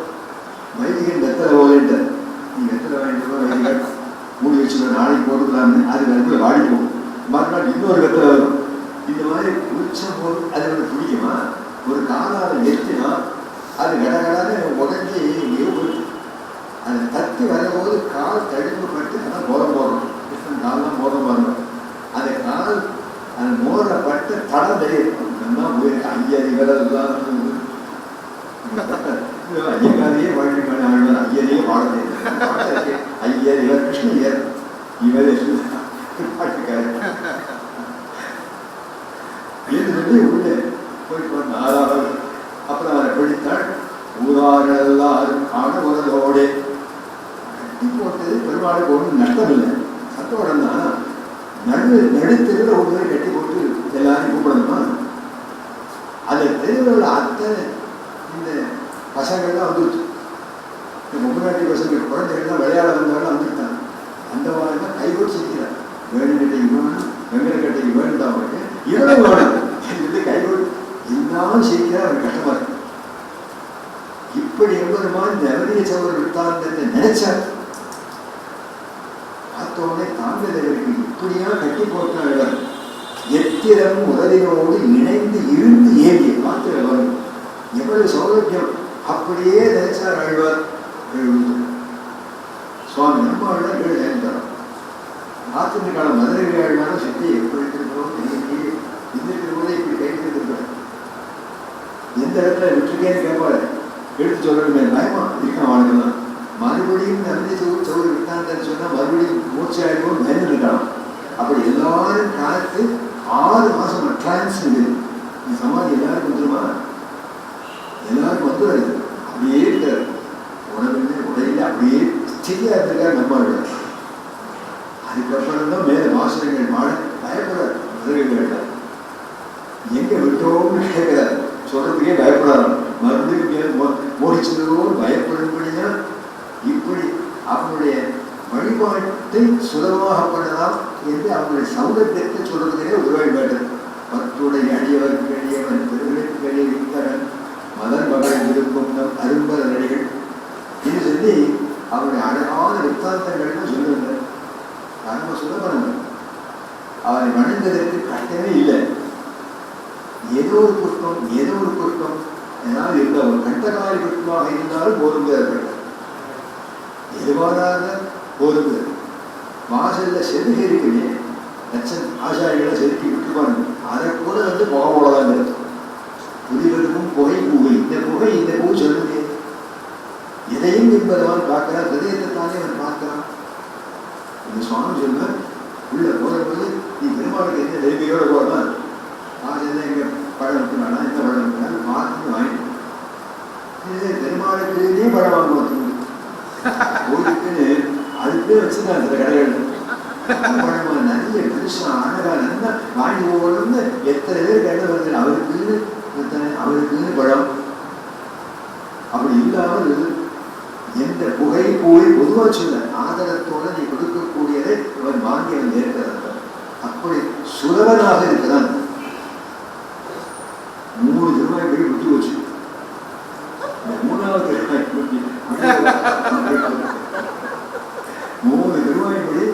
Speaker 1: வைதிகன் வெத்தலை போகின்ற நீ வெத்தலை வாங்கிட்டு வைதிகள் மூடி வச்சுருவ நாளைக்கு போட்டுக்கலாம்னு அது வந்து வாடி போகும். மறுநாள் இன்னொரு வெத்தலை வரும். இந்த மாதிரி உச்ச போது அது வந்து பிடிக்குமா? ஒரு காலால் எத்தினா அது கடகடான உடஞ்சி எங்கேயோ போயிடுச்சு. அதை தத்தி வரும்போது கால் தடுப்பு பட்டு அதான் போரம் போடுறோம். கிருஷ்ணன் காலெலாம் போரம் போடுறோம். அந்த கால் அந்த மோரை பட்டு தடம் தெரியும். தான் போயிருக்கு. ஐயர் இவரெல்லாம் ஐயக்காரையே வாழ்க்கைக்கான ஆழ்வார். ஐயரையே பாடலே ஐயர் இவர் கிருஷ்ணயர் இவர் பாட்டுக்காரர் என்று சொல்லி உள்ளே போயிட்டு நாலாவது. அப்புறம் அவரை பிடித்தாள். ஊரார்கள் எல்லாரும் காண உறதோடு கட்டி போட்டது பெருமாளுக்கு ஒன்றும் நஷ்டம் இல்லை. சத்தோடம் தான் நடுத்தெருவில் ஒரு பேர் கட்டி போட்டு எல்லாரையும் கூப்பிடணுமா? அந்த தெருவில் அத்தனை இந்த பசங்கள்லாம் வந்துருச்சு. இந்த முன்னாடி பசங்க குழந்தைகள்லாம் விளையாட வந்தவர்கள் வந்துட்டாங்க. அந்த மாதிரி தான் கைகோடு சிரிக்கிறார். வேணுங்கட்டைக்கு வேணும், வெங்கடக்கட்டைக்கு வேணுதான் அவருக்கு இவ்வளவு வேணும் சொல்லி கைகோடு இருந்தாலும் சிரிக்கிறார். அவர் கஷ்டமா இருக்கு. இப்படி எவ்வளவு நவரிய சௌர விற்த்தாந்தத்தை நினைச்சார். பார்த்தோடனே தாங்கதற்கு இப்படியா கட்டி போட்டாள். எத்திரம் உறவினோடு இணைந்து இருந்து ஏகிய பார்த்து வரும். எவ்வளவு சௌலபியம். அப்படியே நினைச்சார் ஆழ்வார். சுவாமி நம்மாழ்வார் ஏழு சேர்ந்தார். ஆத்திர கால மதுரை ஆழ்வாரும் சித்தி எப்படி இருக்கிறோம் இந்த கூட இப்படி கைட்டு இருக்கிறார். எந்த இடத்துல விட்டுருக்கேன்னு கேட்பாரு. எடுத்து சொல்லணுமே பயமா இருக்கான் வாழ்க்கலாம். மறுபடியும் நன்றி சௌரி விட்டான்னு சொன்னா மறுபடியும் மூச்சு ஆயிடுவோம் பயந்து இருக்கலாம். அப்படி எல்லாரும் காலத்து 6 மாசம் டிரான்ஸ் இருக்குது. இந்த சமாதி எல்லாருக்கும் வந்துருமா? எல்லாருக்கும் வந்துடுறது. அப்படியே இருக்காரு. உணவில்லை உடையில அப்படியே ஸ்திரியா இருந்திருக்காரு நம்மாழ்வார். அதுக்கப்புறம் தான் மேல வாசகங்கள் மாட பயப்படுறாரு. மதுரைகள் எங்க விட்டோம்னு கேட்கிறார். சொல்றதுக்கே பயப்படுறாரு. மறுபடியும் மோடிச்சதோ பயப்படும்படியா இப்படி அவங்களுடைய வழிபாட்டை சுலபமாக பண்ணலாம் என்று அவங்களுடைய சௌகரியத்தை சொல்றதுக்கே உருவாயிப்பாடு. பத்துடைய அடியவருக்கு அடியவன் பெருகளுக்கு அடிய வித்தரன் மதன் மகள் இருக்கும் நம் அரும்பர் அடிகள் இது சொல்லி அவருடைய அழகான வித்தாந்தங்கள்னு சொல்லுங்க. நம்ம சுலபனம். அவரை வணங்குவதற்கு கட்டமே இல்லை. ஏதோ ஒரு புஷ்பம் ஏதாவது இருந்த ஒரு கண்டகாரி புஷ்பமாக இருந்தாலும் போருங்கிறார்கள். எதுவானாக போருங்க. வாசல்ல செதுகி இருக்குமே லட்சம் ஆசாரிகளை செதுக்கி விட்டுருப்பாங்க. அதை கூட வந்து புகைப்போடலாம் இருக்கு. புதிவதும் புகை பூவை இந்த பூ சொல்லுங்க. எதையும் என்பதவன் பார்க்கிறான். ஹிருதயத்தை தானே அவன் பார்க்கிறான். இந்த சுவாமி சொல்ல உள்ள போகும்போது நீ பெருமாளுக்கு எந்த தெய்வீயோட போகலாம். என்ன எங்க பழம் இருக்குனானா இந்த பழம் இருக்குனாலும் மாற்றி வாங்கிட்டு பெருமாளுக்குன்னே பழம் வாங்குவோம். கோயிலுக்குன்னு அதுக்கே வச்சுதான் சில கடைகள் பழமா நிறைய பெருசா அழகா நல்லா வாங்கி போகணும்னு எத்தனை பேர் கண்டு வருது. அவருக்கு அவருக்கு பழம் அப்படி இல்லாமல் எந்த புகை போய் பொதுவாக சொல்ல ஆதரத்தோட நீ கொடுக்கக்கூடியதை அவன் வாங்கி அவன் ஏற்கிறார். அப்படி சுலபனாக இருக்கிறான். 3 திருவாய்மொழி விட்டு வச்சு 3வது திருவாய்மொழி 3 திருவாய்மொழி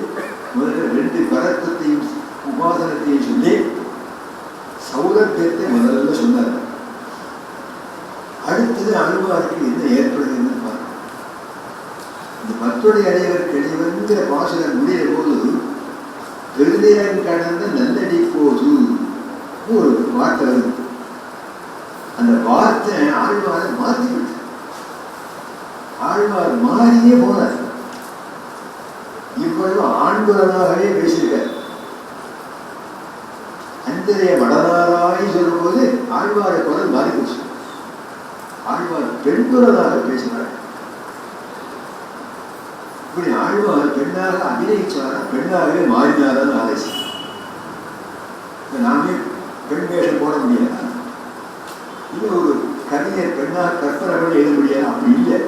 Speaker 1: முதல்ல 2 பரத்தத்தையும் உபாசனத்தையும் சொல்லி சௌலபியத்தை முதல்ல சொன்னார். அடுத்தது அனுபவத்துக்கு என்ன ஏற்படுதுன்னு பார்க்கணும். இந்த பத்துடைய அடைவர் கெளிவங்கிற பாசனம் முடிகிற போது பெருதையன் கடந்த நல்லடி போது ஒரு வார்த்தை வருது. அந்த வார்த்தை ஆழ்வாரை மாற்றிவிட்டு ஆழ்வார் மாறியே போனார். இவ்வளவு ஆண்குரலாகவே பேசியிருக்கார். அந்தரைய மடனாராய் சொல்லும் போது ஆழ்வாரை குரல் மாறி போச்சு. ஆழ்வார் பெண்குரலாக பேசினார். இப்படி ஆழ்வார் பெண்ணாக அபிநயிச்சாரா பெண்ணாகவே மாறினாரான்னு ஆலோசி. நாமே பெண் வேஷம் போட முடியாது. இது ஒரு கவிஞர் பெண்ணாக கற்பனை கூட எழுத முடியாது. அப்படி இல்லை.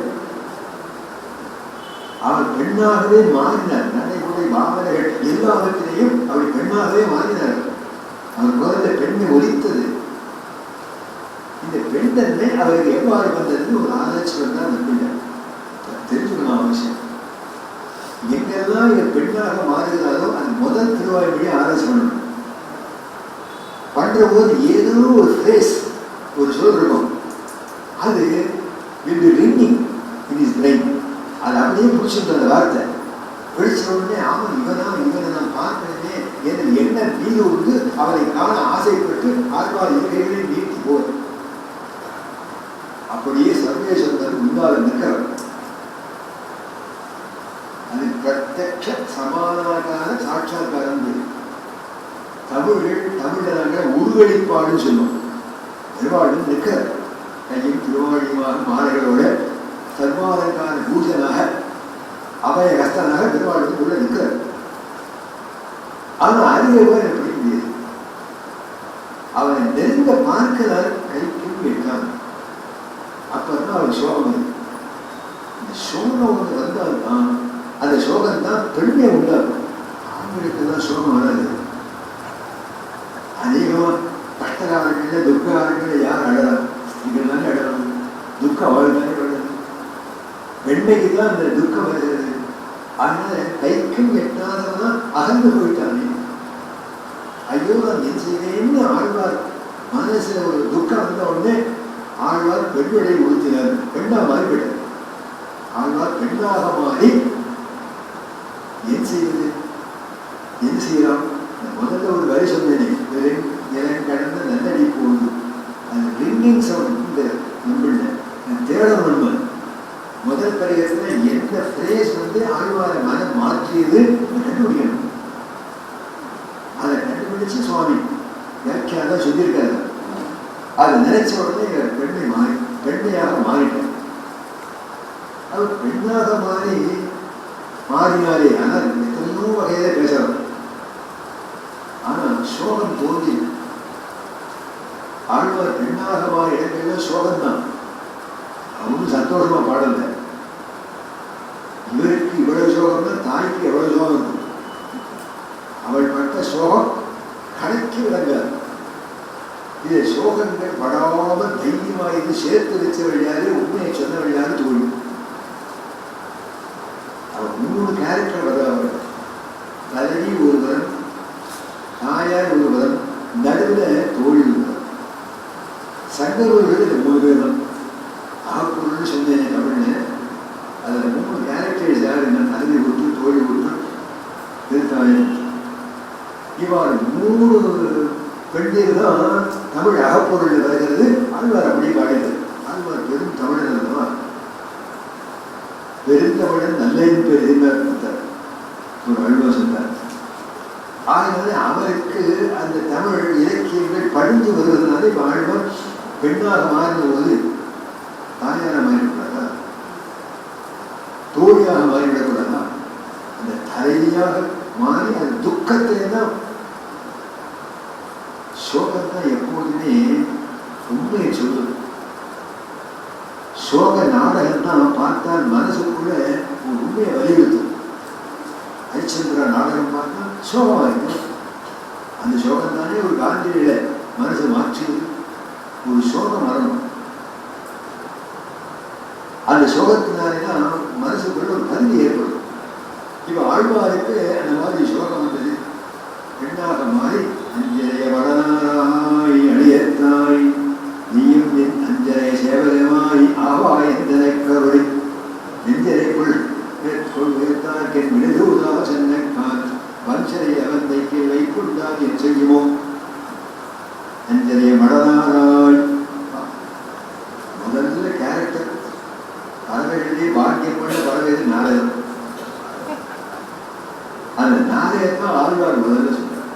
Speaker 1: அவர் பெண்ணாகவே மாறினார். நடைமுறை பாவனைகள் எல்லாவற்றிலையும் அவர் பெண்ணாகவே மாறினார். அவர் முதல்ல பெண்ணை ஒலித்தது. இந்த பெண் தன்மை அவருக்கு எவ்வாறு வந்ததுன்னு ஒரு ஆராய்ச்சி வந்தால் நம்பினார். தெரிஞ்சுக்கணும் அவசியம். எங்கெல்லாம் இவர் பெண்ணாக மாறுகிறாரோ அது முதல் திருவாய்மொழியை ஆராய்ச்சி பண்ணணும். பண்ற போது ஏதோ ஒரு ஃபேஸ் ஒரு சொல் இருக்கும். அது will be ringing in his brain. அது அப்படியே பிடிச்சிருந்த அந்த வார்த்தை பிடிச்ச உடனே ஆமா இவனை நான் பார்க்கணுமே என்ற என்ன மீது வந்து அவரை காண ஆசைப்பட்டு ஆழ்வார் இருக்கைகளை நீட்டி போவார். அப்படியே சர்வேஸ்வரர் முன்னால் நிற்கிறார். அது பிரத்யக்ஷ சமானாகார சாட்சாத்காரம். தமிழனாக உருவெளிப்பாடுன்னு சொல்லுவோம். திருவாளும் நிற்கிறார். கையும் திருவாழியுமாக மாலைகளோட சர்வாலங்கார பூஜனாக அபய கஸ்தனாக திருவாளுக்கு உள்ள நிற்கிறார். ஆனால் அறியவர் எப்படி முடியாது. அவனை நெருங்க பார்க்கிறார். கைக்கும் இருக்கான். அப்பதான் அவன் சோகம். இந்த சோகம் ஒன்று வந்தால்தான் அந்த சோகம் தான் பெருமையை உண்டாகும். ஆண்களுக்கு தான் சோகம் வராது. அதிகமா கஷ்டகாரங்கள துக்காரங்கள யார் அழலாம்? நீங்கள் தானே அழலாம். துக்கம் அவள் தானே அழலாம். பெண்மைக்கு தான் அந்த துக்கம் வருகிறது. அதனால கைக்கும் எட்டாதவன் அகன்று போயிட்டானே. ஐயோ நான் என் செய்தேன்னு ஆழ்வார் மனசுல ஒரு துக்கம் வந்த உடனே ஆழ்வார் பெண்ணுடை உடுத்தினார். பெண்ணா மாறிவிட்டார். ஆழ்வார் பெண்ணாக மாறி ஏன் செய்வது? என்ன செய்யலாம்? முதல்ல ஒரு வரி சொன்னேனே, கடந்த நல்லடி போகுது. அந்த ரிங்கிங் சவுண்ட் இந்த நம்பிள்ள தேடல் நண்பன் முதல் பரிகத்தில் எந்த பிரேஸ் வந்து ஆழ்வார மனம் மாற்றியது கண்டுபிடிக்கணும். அதை கண்டுபிடிச்சு சுவாமி வியாக்கியாதான் சொல்லியிருக்காரு. அதை நினைச்ச உடனே பெண்மையாக மாறிட்டார். அவர் பெண்ணாக மாறினாரே. ஆனால் எத்தனையோ வகையில பேசலாம். ஆனால் சோகம் தோன்றி ஆழ்வார் பெண்ணாக மாறி இடங்கள்ல சோகம்தான். அவனும் சந்தோஷமா பாடல. இவருக்கு இவ்வளவு சோகம்னா தாய்க்கு எவ்வளவு சோகம் இருக்கும். அவள் பட்ட சோகம் கணக்கு விளங்காது. இது சோகங்கள் படாம தைரியமா இது சேர்த்து வச்ச வழியாரு உண்மையை சொன்ன வழியாரு தோழி. அவர் 3 கேரக்டர் வர்றவர். தலைவி ஒருவன், தாயார் ஒருவன், நடுவில் தோழி ஒருவன். சங்கரவர்கள் இந்த 3 பேர் தான். ஆப்பொருள்னு சொன்னேன் தமிழ்ல. அதில் 3 கேரக்டர்ஸ் யார்? என்ன தலைவி விட்டு தோழி விட்டு திருத்தாயன். இவ்வாறு 3 பெண்கள் தான் தமிழ் அகப்பொருள் வருகிறது. ஆழ்வார் அப்படி பாடுகிறது. ஆழ்வார் பெரும் தமிழர் தான். பெருந்தமிழன் நல்லையின் பெருந்தார் ஒரு ஆழ்வார் சொன்னார். ஆகவே அவருக்கு அந்த தமிழ் இலக்கியங்கள் படிந்து வருவதனால இப்ப ஆழ்வார் பெண்ணாக மாறின போது தாயார மாறிவிடாதா? தோழியாக மாறிவிடக்கூடாதா? அந்த தலைவியாக மாறி அந்த துக்கத்தை தான் சோகத்தான் எப்போதுமே ரொம்ப சோக நாடகம் தான் பார்த்தால் மனசுக்குள்ள ஒரு உண்மையை வலியுறுத்தும். ஹரிச்சந்திரா நாடகம் பார்த்தா சோகமாக இருக்கும். அந்த சோகம் தானே ஒரு காந்தியில மனசை மாற்றி ஒரு சோகம் வரணும். அந்த சோகத்தினாலே தான் மனசுக்குள்ள ஒரு பதிவு ஏற்படும். இப்போ ஆழ்வாருக்கு அந்த மாதிரி சோகம் வந்தது. பெண்ணாக மாறி அஞ்சலைய வடனாராய் அழியத்தாய் நீயும் என் அஞ்சலை சேவகமாய் ஆவாய் எந்தனை கருளை நெஞ்சரைக்குள் மேற்கொள்வேத்தார்க்கென் விடுதூதா சென்னக்கான் வஞ்சனை அவந்தைக்கு வைக்குண்டான் என் செய்யுமோ அஞ்சலைய வடனாராய். முதல்ல கேரக்டர் பறவைகளிலே பாக்கியம் பண்ண பறவை நாடகம். அந்த நாடகத்தான் ஆழ்வார் முதல்ல சொல்றார்.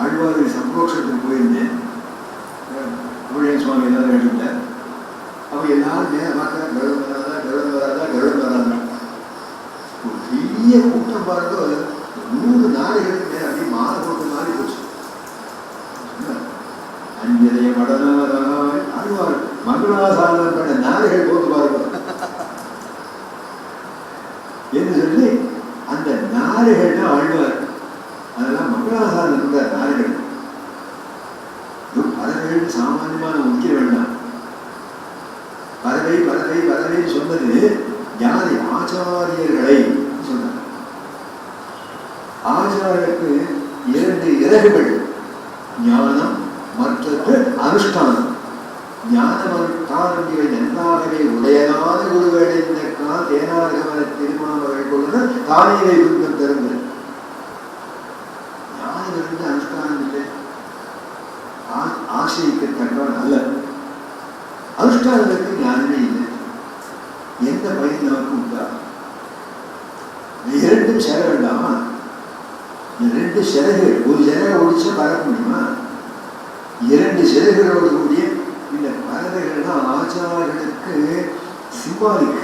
Speaker 1: ஆழ்வார் சம்பரோஷத்துக்கு போயிருந்தேன். முருகன் சுவாமி எல்லாரும் எடுத்துட்டார். அப்ப எல்லாரும் நேரம் பார்த்தா கருடன் வராதா கருடன் வராதா கருடன் வராதா. ஒரு பெரிய கூட்டம் பாருங்க. 100 நாடுகளுக்கு மேல அப்படி மாலை போட்டு மாறி போச்சு. அஞ்சலைய மடனாராய் ஆழ்வார் மங்களாசாரணம் பண்ண நாடுகள் போட்டு பாருங்க என்று சொல்லி அந்த நாடுகள் ஆழ்வார் அதெல்லாம் மங்களாசாரணம் பண்ற நாடுகள். பறவைகள் சாமானியமான முக்கிய வேண்டாம். பறவை பறவை பறவை சொன்னது யாரை? ஆச்சாரியர்களை சொன்னார். ஆச்சாரியருக்கு 2 இறகுகள், ஞானம் மற்றது அனுஷ்டானம். ஞானம் அனுஷ்டானம் இவை நன்றாகவே உடையதான குருவேடை தேனார்கமன திருமாவர்கள் கொள்ளுன தானீரை விருப்பம் தருங்கள். ஞானம் இருந்து அனுஷ்டானம் இல்லை, ஆசைக்கத்தக்கவன் அல்ல. அனுஷ்டானத்துக்கு ஞானமே இல்லை. எந்த பயன் நமக்கு உண்டா? 2 சேர வேண்டாமா? 2 சிறகு, ஒரு சிறகை ஒடிச்சா பறக்க முடியுமா? 2 சிறகுகளோடு கூடிய இந்த பறவைகள் தான் ஆச்சாரர்களுக்கு சிம்பாலிக்.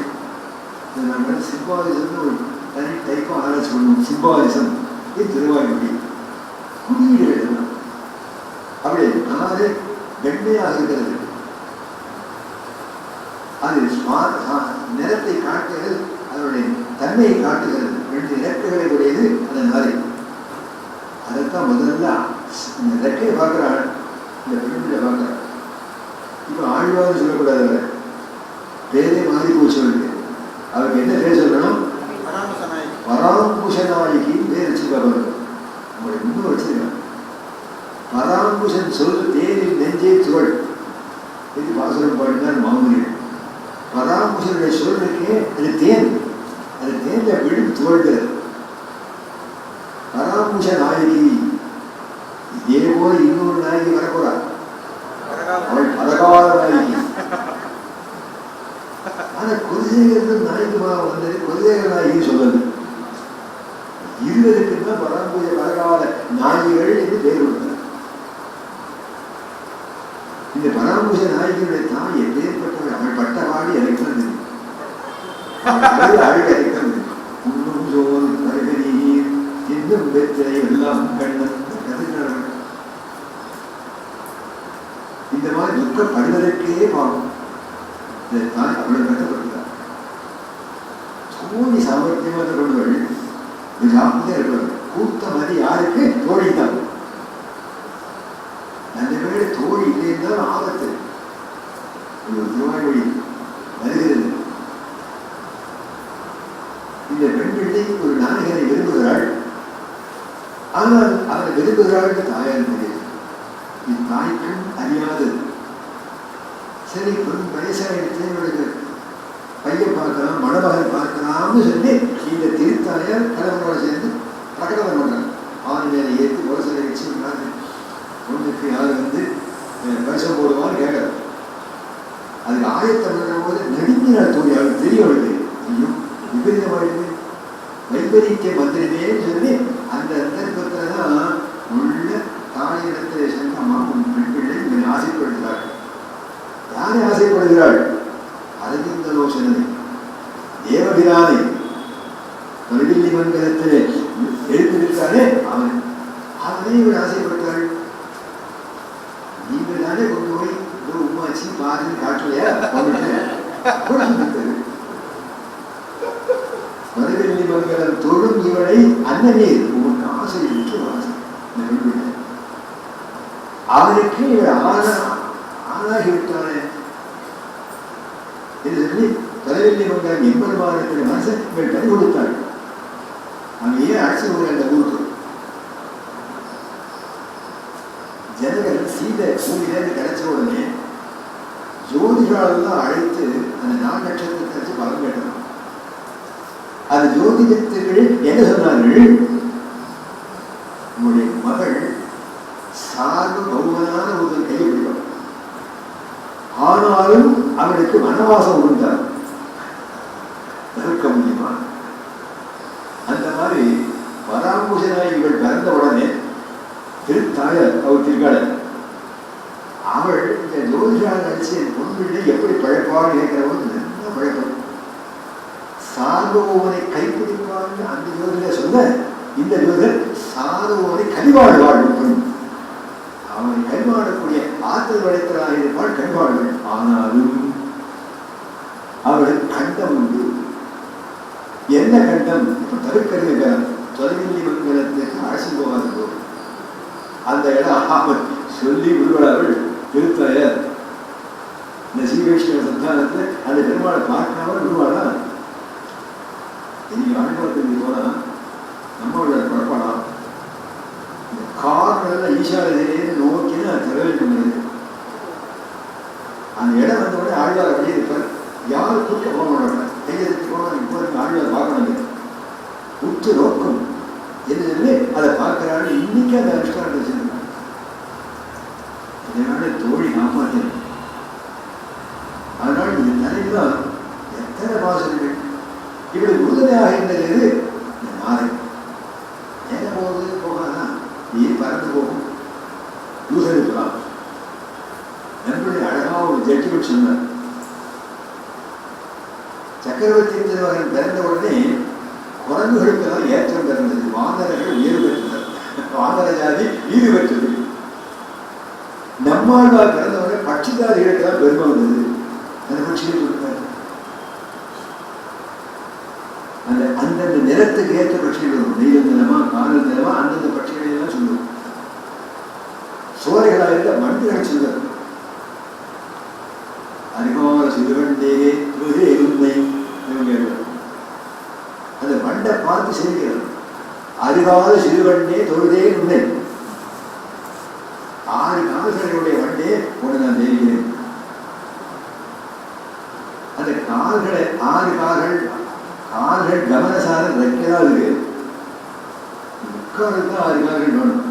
Speaker 1: நம்ம சிம்பாலிசம் ஒரு தனி டைப்பாக ஆராய்ச்சி பண்ணுவோம். சிம்பாலிசம் திருவாய்மொழி குறியீடுகள் தான். அப்படி 4 வெண்மையாக இருக்கிறது. அது நிறத்தை காட்டுகிறது, அதனுடைய தன்மையை காட்டுகிறது. 2 இறக்கைகளை உடையது அந்த நாரை. அதைத்தான் முதல்ல இந்த இறக்கையை பார்க்கிறாள், இந்த பெண்களை பார்க்கிறாள். இப்போ ஆழ்வார் சொல்லக்கூடாது, பேரே மாறி போச்சு. அவருக்கு என்ன பேர் சொல்லணும்? பராங்குஷநாயகின்னு பேர் வச்சிருக்காரு. உங்களை இன்னும் வச்சிருக்காங்க. பராங்குஷன் சொல் தேனில் நெஞ்சே துவள் இது பாசுரம் பாடினார் மாமுனிகள். பராங்குஷனுடைய சொல் இருக்கே அது தேன், அது தேன்ல விழுந்து துவள்கிறது. பராங்குஷ நாயகி. இதே போல இன்னொரு நாயகி வரக்கூடாது, அவள் பதகால நாயகி. ஆனா குலசேகரன் நாயகமாக வந்தது குலசேகர நாயகி சொல்லது. 20 தான் பராங்குஷ பதகால நாயகிகள் என்று பேர் கொடுத்தார். இந்த பராங்குஷ நாயகியுடைய தாய் எப்பேற்பட்டவள்? அவள் பட்டவாடி அழைக்கிறது, அழைக்கிறது. உண்ணும் சோல் கருகரி இன்னும் வெற்றிலை எல்லாம் கண்ணன் கருதினார்கள். இந்த மாதிரி துக்கப்படுவதற்கே பாவம். இந்த தாய் அவளை கட்டப்படுகிறார். தோழி சாமர்த்தியமான கொள்வள் இருப்பவர்கள். கூத்த மதி யாருக்கு? தோழிதான். நல்ல வேளை தோழி இல்லை என்றால் ஆபத்து. ஒரு திருவாய்மொழி வருகிறது. இந்த பெண் பிள்ளை ஒரு நாயகனை விரும்புகிறாள். ஆனால் அவனை விரும்புகிறாள் தாயார் தெரியாது. இது தாய்க்கும் அறியாதது. சரி, பெண் வயசாயிடுச்சு, இவளுக்கு பையன் பார்க்கலாம், மணமகன் பார்க்கலாம்னு சொல்லி இந்த திருத்தாயார் கணவனோட சேர்ந்து பிரகடனம் பண்றாங்க. ஆண் மேலே ஏற்றி உரசலை வச்சு பொண்ணுக்கு யார் வந்து வருஷம் போடுவான்னு கேட்கறாரு. அதுக்கு ஆயத்தம் பண்ற போது நடிக்கிறார் தோழி. அவளுக்கு தெரியும், அவளுக்கு ஐயோ விபரீதமாயிடுது, வைபரீத்திய மந்திரமேன்னு சொல்லி அந்த சந்தர்ப்பத்தில் தான் உள்ள தாயிடத்தை சென்ற அம்மா பெண் பிள்ளை இவனை ஆசைப்படுகிறாள். யாரை ஆசைப்படுகிறாள்? அரவிந்தலோசனை தேவபிரானை தொழிலி மண்டலத்தில் எழுந்திருக்கானே அவனை இவள் ஆசைப்பட்டாள். நீங்கள் தானே கொண்டு போய் உமாச்சி பாருன்னு காட்டலையா? மதுவெள்ளி மங்கலம் தொழும் இவனை அண்ணனே உனக்கு ஆசை இருக்கு ஆசை அவனுக்கு இவன் ஆளாகிவிட்டானே என்று சொல்லி தலைவெள்ளி மங்கலம் எம்பெருமானத்தின் மனசை இவள் கை கொடுத்தாள். அவன் ஏன் அழைச்சி போகிற அந்த ஊருக்கு ஜனகன் சீதை பூமியிலேருந்து கிடைச்ச உடனே ஜோதிகாலெல்லாம் அழைத்து அந்த 4 நட்சத்திரத்தை வச்சு பலம் கேட்டான். அது ஜோதிடத்துகள் என்ன சொன்னார்கள், உங்களுடைய மகள் சார்பு பௌமனான ஒரு கையை பிடிக்கும், ஆனாலும் அவனுக்கு வனவாசம் உண்டார், தவிர்க்க முடியுமா? அந்த மாதிரி பராமூஷனாய் இவள் பிறந்த உடனே திருத்தாயர் அவர் திருக்காளர் அவள் இந்த ஜோதிஷா நடிச்சு பொன்பிள்ளை எப்படி பழைப்பான்னு கேட்கிறவங்க நல்ல பழைப்பம். சார்பவனை கைப்பிடிப்பான்னு அந்த ஜோதிட சொல்ல, இந்த ஜோதிடர் சார்பவனை கனிவாழ்வாள். அவனை கைவாழக்கூடிய ஆற்றல் வளைத்தலாக இருப்பாள் கனிவாழ்வாள். ஆனாலும் அவளுக்கு கண்டம் உண்டு. என்ன கண்டம்? இப்ப தவிர்க்கிறது தொலைவில்லி மங்கலத்திற்கு அரசு போகாத போது அந்த இடம் அவன் சொல்லி விடுவார்கள். திருத்தாயர் இந்த ஸ்ரீவைஷ்ணவ சந்தானத்தில் அந்த பெருமாளை பார்க்காம விடுவாளா? இன்னைக்கு அனுபவத்துக்கு போனா நம்மளோட குழப்பலாம். இந்த கார்ல ஈஷாரதிலேருந்து நோக்கினா திறவேற்றம் வருது. அந்த இடம் வந்த உடனே ஆழ்வார் அப்படியே இருப்பார். யாரும் தூக்க போக மாட்டாங்க. கையெழுத்து போனால் இப்போ ஆழ்வார் பார்க்கணும். உற்று நோக்கம் என்று சொல்லி அதை பார்க்கிறாரு. இன்னைக்கு அந்த அனுஷ்டானம் வச்சிருக்காங்க. இதனால தோழி காப்பாற்றணும். அதனால் இந்த நிலைதான் எத்தனை வாசல்கள் இப்படி உறுதுணையாக இருந்தது. இந்த நாரை என்ன போகுது போகாதா, நீ பறந்து போகும் யூசரிக்கலாம். நம்மளுடைய அழகாக ஒரு ஜட்ஜ்மெண்ட் சொன்னார். சக்கரவர்த்தி திருமகன் பிறந்த உடனே குரங்குகளுக்கெல்லாம் ஏற்றம் பிறந்தது. வானரர்கள் உயர்வு பெற்றனர். வானர ஜாதி ஈடு பெற்றது. நம்மாழ்வார் பிறந்தவரை பட்சிதாரிகளுக்கெல்லாம் பெருமை வந்தது. அந்த பட்சிகள் கொடுத்தார். அந்த அந்தந்த நிறத்துக்கு ஏற்ற பட்சிகள் வரும். நெய்தல் நிலமா காணல் நிலமா அந்தந்த பட்சிகளை எல்லாம் சொல்லுவோம். சோலைகளாக இருந்த மண்டுகளை சொல்லுவார். அதிகமான சிறுவண்டே இருந்தை அந்த மண்டை பார்த்து செய்கிறார். அதிகால சிறுவண்டே தொழுதே உண்மை. 6 கால்களுடைய வண்டே ஒன்று நான் தெரிகிறேன். அந்த கால்களை 6 கால்கள் கவனசாரம் வைக்கிறதா இருக்கு. உட்காருக்கு 6 கால்கள் வேணும்.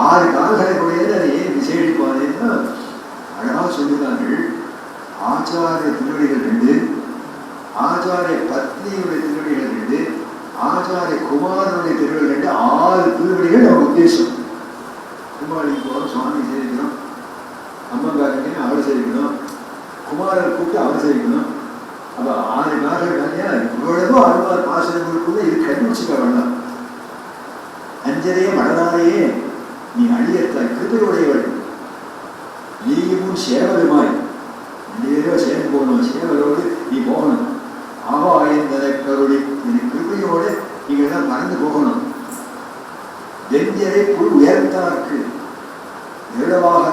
Speaker 1: 6 கால்களை உடையது அதை ஏன் விசேஷிப்பானேன்னா அழகா சொல்லுகிறார்கள். ஆச்சாரிய திருவடிகள் 2, ஆச்சாரிய பத்னியுடைய திருவடிகள் 2, ஆச்சாரிய குமாரனுடைய திருவடிகள் 2, 6 திருவடிகள் நம்ம உத்தேசம். குமாரிக்கு போகிறோம், சுவாமி சேரிக்கணும், அம்மங்காரிக்கு அவரை சேரிக்கணும், குமாரர் கூப்பிட்டு அவரை சேரிக்கணும். அப்போ 6 கால்கள் தானே இவ்வளவோ அழுவார் பாசனங்களுக்குள்ள இது கண்டுபிடிச்சிக்க வேண்டாம். அஞ்சரையே மடனாரையே நீ அழியத்தாய் கிருபையுடையவள், நீயும் சேவலுமாய் 2 பேரும் சேர்ந்து போகணும். சேவலோடு நீ போகணும். ஆவாயந்தர கருளி நீ கிருபையோடு நீங்கள் தான் மறந்து போகணும். வெஞ்சரை புல் உயர்த்தாருக்கு நிருடவாக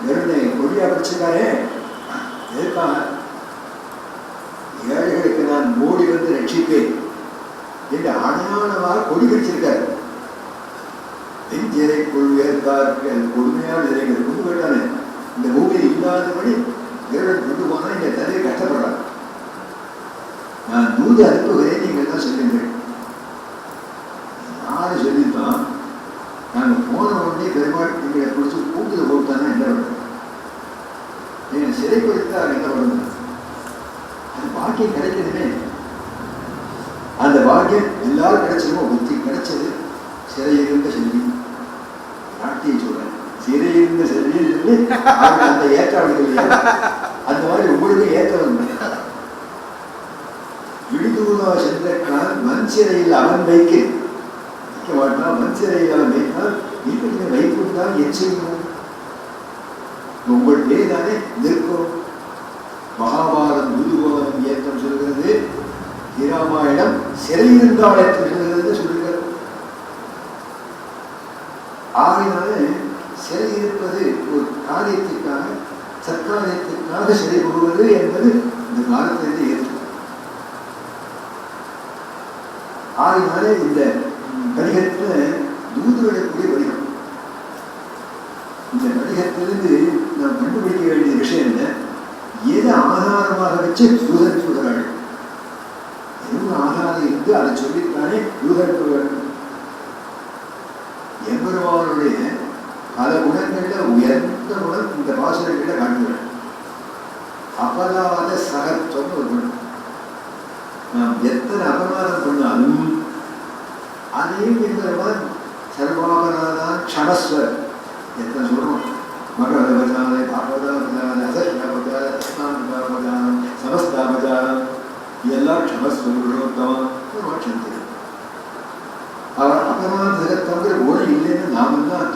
Speaker 1: நெருடை கொடியா பிடிச்சிருக்காரே. எதுக்காக? ஏழைகளுக்கு நான் மோடி வந்து ரட்சிப்பேன் என்று அடையாளமாக கொடி பிடிச்சிருக்காரு. வெஞ்சரை புல் உயர்த்தாருக்கு அது கொடுமையான நிலைகள் கொண்டு போயிட்டானே. இந்த பூமியில் இல்லாதபடி நிருடன் கொண்டு போனா இந்த தலையை கஷ்டப்படுறாங்க. நான் தூது அனுப்புகிறேன், நீங்கள் தான் சொல்லுங்கள். யாரு சொல்லித்தான் நாங்கள் போன உடனே பெருமாள் எங்களை பிடிச்சி கூட்டுல போட்டானா என்ன பண்ணுறது? நீங்கள் சிறைப்படுத்தார் என்ன பண்ணுறது? அது பாக்கியம் கிடைக்கணுமே. அந்த பாக்கியம் எல்லாரும் கிடைச்சதுமோ புத்தி கிடைச்சது. சிறையிருந்த செல்வி நாட்டியை சொல்றேன். சிறையிருந்த செல்வின்னு சொல்லி அந்த ஏற்றாளர்கள் அந்த மாதிரி உங்களுக்கு ஏற்றம் விடுதூரா சென்றக்கால் மண் சிறையில் அவன் வைக்க மாட்டான். மண் சிறையில் அவன் வைத்தால் இப்படி வைப்புதான் என் செய்யணும். உங்கள் பேர் தானே நிற்கும். மகாபாரத கம்பராமாயணம் சிறையிருந்தாலே சொல்லுகிறது சொல்லுகிறது. ஆகினாலே சிறை இருப்பது ஒரு காரியத்திற்காக சத்காரியத்திற்காக சிறை போடுவது என்பது இந்த காலத்திலிருந்து ஏற்று. ஆகினாலே இந்த வணிகத்தில் தூதுவிடக்கூடிய வணிகம். இந்த வணிகத்திலிருந்து நாம் கண்டுபிடிக்க வேண்டிய விஷயம் என்ன? எதை ஆதாரமாக வச்சு தூதன் சொல்கிறார்கள். எதுவும் ஆதாரம் இருந்து அதை சொல்லித்தானே தூதன் சொல்கிறார்கள். எம்பெருமானுடைய பல குணங்கள்ல உயர்ந்த குணம் இந்த பாசுரங்களை காட்டுகிறார். அபராத சகத்துவம் ஒரு குணம். நாம் எத்தனை அபராதம் பண்ணாலும் அதையும் எம்பெருமான் சர்வாபராதான் க்ஷமஸ்வர் எத்தனை சொல்றோம். மகவதவதான பாகவதவதான அசஷ்டாபதானம் சமஸ்தாபதானம் இதெல்லாம் க்ஷமஸ்வருத்தமம் க்ஷந்தி. அவர் அபராத சகத்துவங்கிற ஒளி இல்லைன்னு நாமெல்லாம்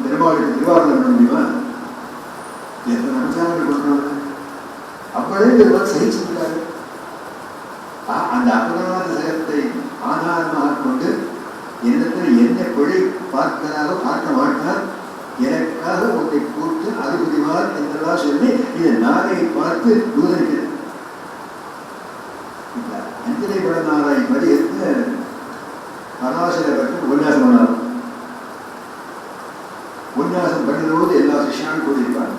Speaker 1: பெருமாளுக்கு திருவாரணம் பண்ண முடியுமா? எத்தனை நமச்சாரங்கள் கொண்டு அப்படியே பெருமாள் சகிச்சிருக்காரு. அந்த அபராத சகத்தை ஆதாரமாக கொண்டு என்னத்தில் என்ன பிழை பார்க்கிறாரோ பார்க்க மாட்டார். எனக்காக ஒன்றை கூட்டு அறிவுரிவார் என்றெல்லாம் சொல்லி இதை நாரை பார்த்து தூதரிக்கிறார். அஞ்சலை படநாராய் படி பராசர பற்றி உபன்யாசம் பண்ணார். உபன்யாசம் பண்ணும்போது எல்லா சிஷ்யானும் கூடியிருப்பார்.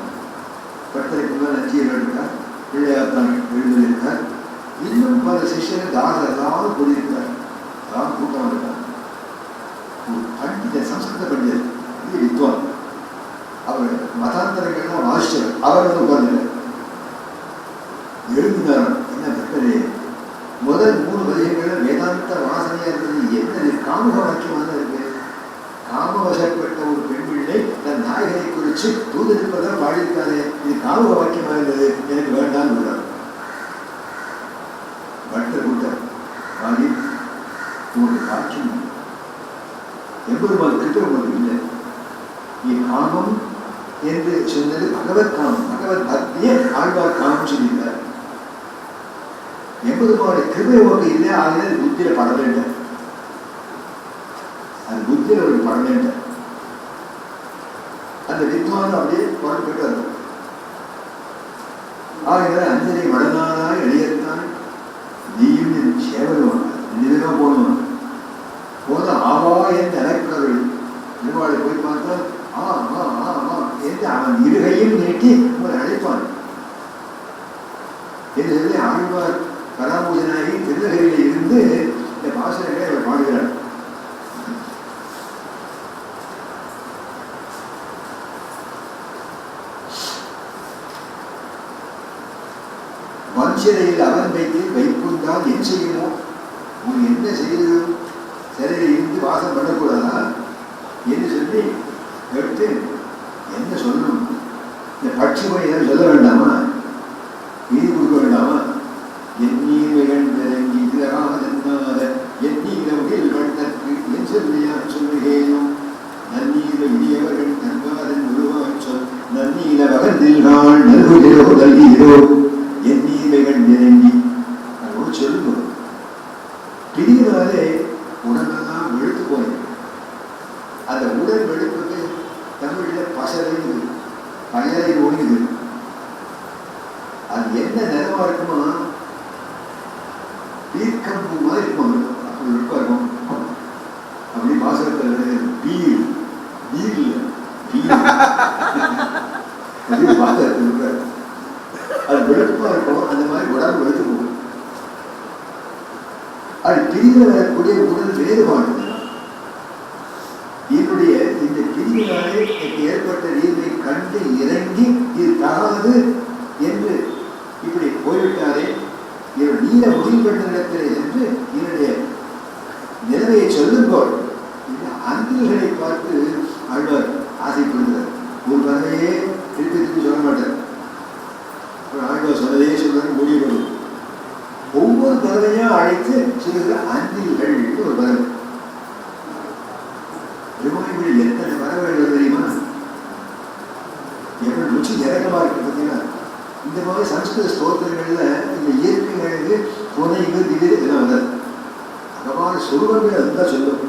Speaker 1: பட்டறைக்கு மேல் நச்சியர் இருக்கார், பிள்ளையார்த்தான் எழுதியிருக்கார், இன்னும் பல சிஷ்யர்கள் தாசரெல்லாம் கூடியிருக்கிறார். அதான் கூட்டம் இருக்கார். பண்டித சம்ஸ்கிருத பண்டிதர் வித்வான். அவர் மதாந்தரங்கள்லாம் வாசிச்சவர். அவர் வந்து உட்கார்ந்து எழுதினார். என்ன பட்டதே முதல் 3 பதிகங்கள் வேதாந்த வாசனையா இருந்தது. என்ன காமுக வாக்கியமாக இருக்கு. காமவசப்பட்ட ஒரு பெண் பிள்ளை தன் நாயகனை குறித்து தூதரிப்பதான் பாடியிருக்காரு. இது காமுக வாக்கியமாக இருந்தது, எனக்கு வேண்டாம்னு சொல்றாரு. பட்டர் கூட்டம் பாடி ஒரு வாக்கியம் எம்பெருமான் கிட்ட உங்களுக்கு இல்லை. நீ காமம் என்று சொன்னது பகவத் காமம். பகவத் பக்தியை ஆழ்வார் காமம் சொல்லியிருக்கார். எம்பெருமானுடைய கிருபை உனக்கு இல்லை. ஆகினால் புத்தியில பட வேண்டும். அது புத்தியில ஒரு பட வேண்டும். அந்த வித்வான் அப்படியே பாடுபட்டு வரும். ஆகினால் அஞ்சனை வடனானாய் எளியத்தான் நீயும் சேவலும் நினைவாக போகணும். போத ஆவா என்று அழைக்கிறார்கள். பெருமாளை போய் பார்த்தால் என்று அவன் இருகையும் நீட்டி உங்களை அழைப்பான் என்று சொல்லி ஆழ்வார் கலாபூஜனாகி திருநகரில் இருந்து இந்த பாசனங்களை அவர் பாடுகிறார். வஞ்சிரையில் அவன் வைத்து வைப்புண்டால் என் செய்யுமோ? உன் என்ன செய்யுது? சிறையில் இருந்து வாசம் பண்ணக்கூடாதா என்று சொல்லி எடுத்து என்ன சொல்லணும்? இந்த பட்சி போய் ஏதாவது சொல்ல வேண்டாமா? இது கொடுக்க வேண்டாமா? எண்ணீர்கள் இறங்கி இதராத எண்ணீரவர்கள் கண்டற்கு என் சொல்லியா சொல்லுகேனோ நன்னீர இடியவர்கள் தன்காதன் உருவாய் சொல் நன்னீர வகந்தில்காள் நல்குகிறோ நல்கிறோ எண்ணீர்கள் இறங்கி அதோடு சொல்லுங்க. பிரிவினாலே உடம்பெல்லாம் வெளுத்து போய் அந்த உடல் வெளுப்புக்கு தமிழ்ல பசலையுது, பயலை ஓடுது. அது என்ன நிறமா இருக்குமா? பீர்க்கம்பூ மாதிரி இருக்கும். அப்படி வெளுப்பா இருக்கும். அப்படி பாசகத்தில் பீர் பீர் அப்படி பாசகத்தில் இருக்காரு. அது வெளுப்பா இருக்கும். அந்த மாதிரி உடம்பு வெளுத்து போகும். அது பிரிவில் வரக்கூடிய உடல் வேறுபாடு. என்னுடைய இந்த பிரிவினாலே எனக்கு ஏற்பட்ட நீரை கண்டு இறங்கி இது தகாது என்று இப்படி போய்விட்டாரே, இவர் நீர முடிவு பண்ண இடத்திலே என்று என்னுடைய நிலைமையை சொல்லும்போது இந்த அந்தில்களை பார்த்து ஆழ்வார் ஆசைப்படுகிறார். ஒரு கதையே திருப்பி திருப்பி சொல்ல மாட்டார். ஆழ்வார் சொன்னதே சொல்றது முடிவு பண்ணும். ஒவ்வொரு கதையும் அழைத்து சொல்லுகிற அந்தில்கள் ஒரு கதை. பெருமாள் எத்தனை வரவேற்கிறது தெரியுமா? எவ்வளவு ருச்சி இறக்கமா இருக்கு பார்த்தீங்கன்னா. இந்த மாதிரி சம்ஸ்கிருத ஸ்தோத்திரங்கள்ல இந்த இயற்கை அழகு புனைவு திடீர் இதெல்லாம் வராது. அகமான சொருவங்கள் அதுதான் சொல்லும்.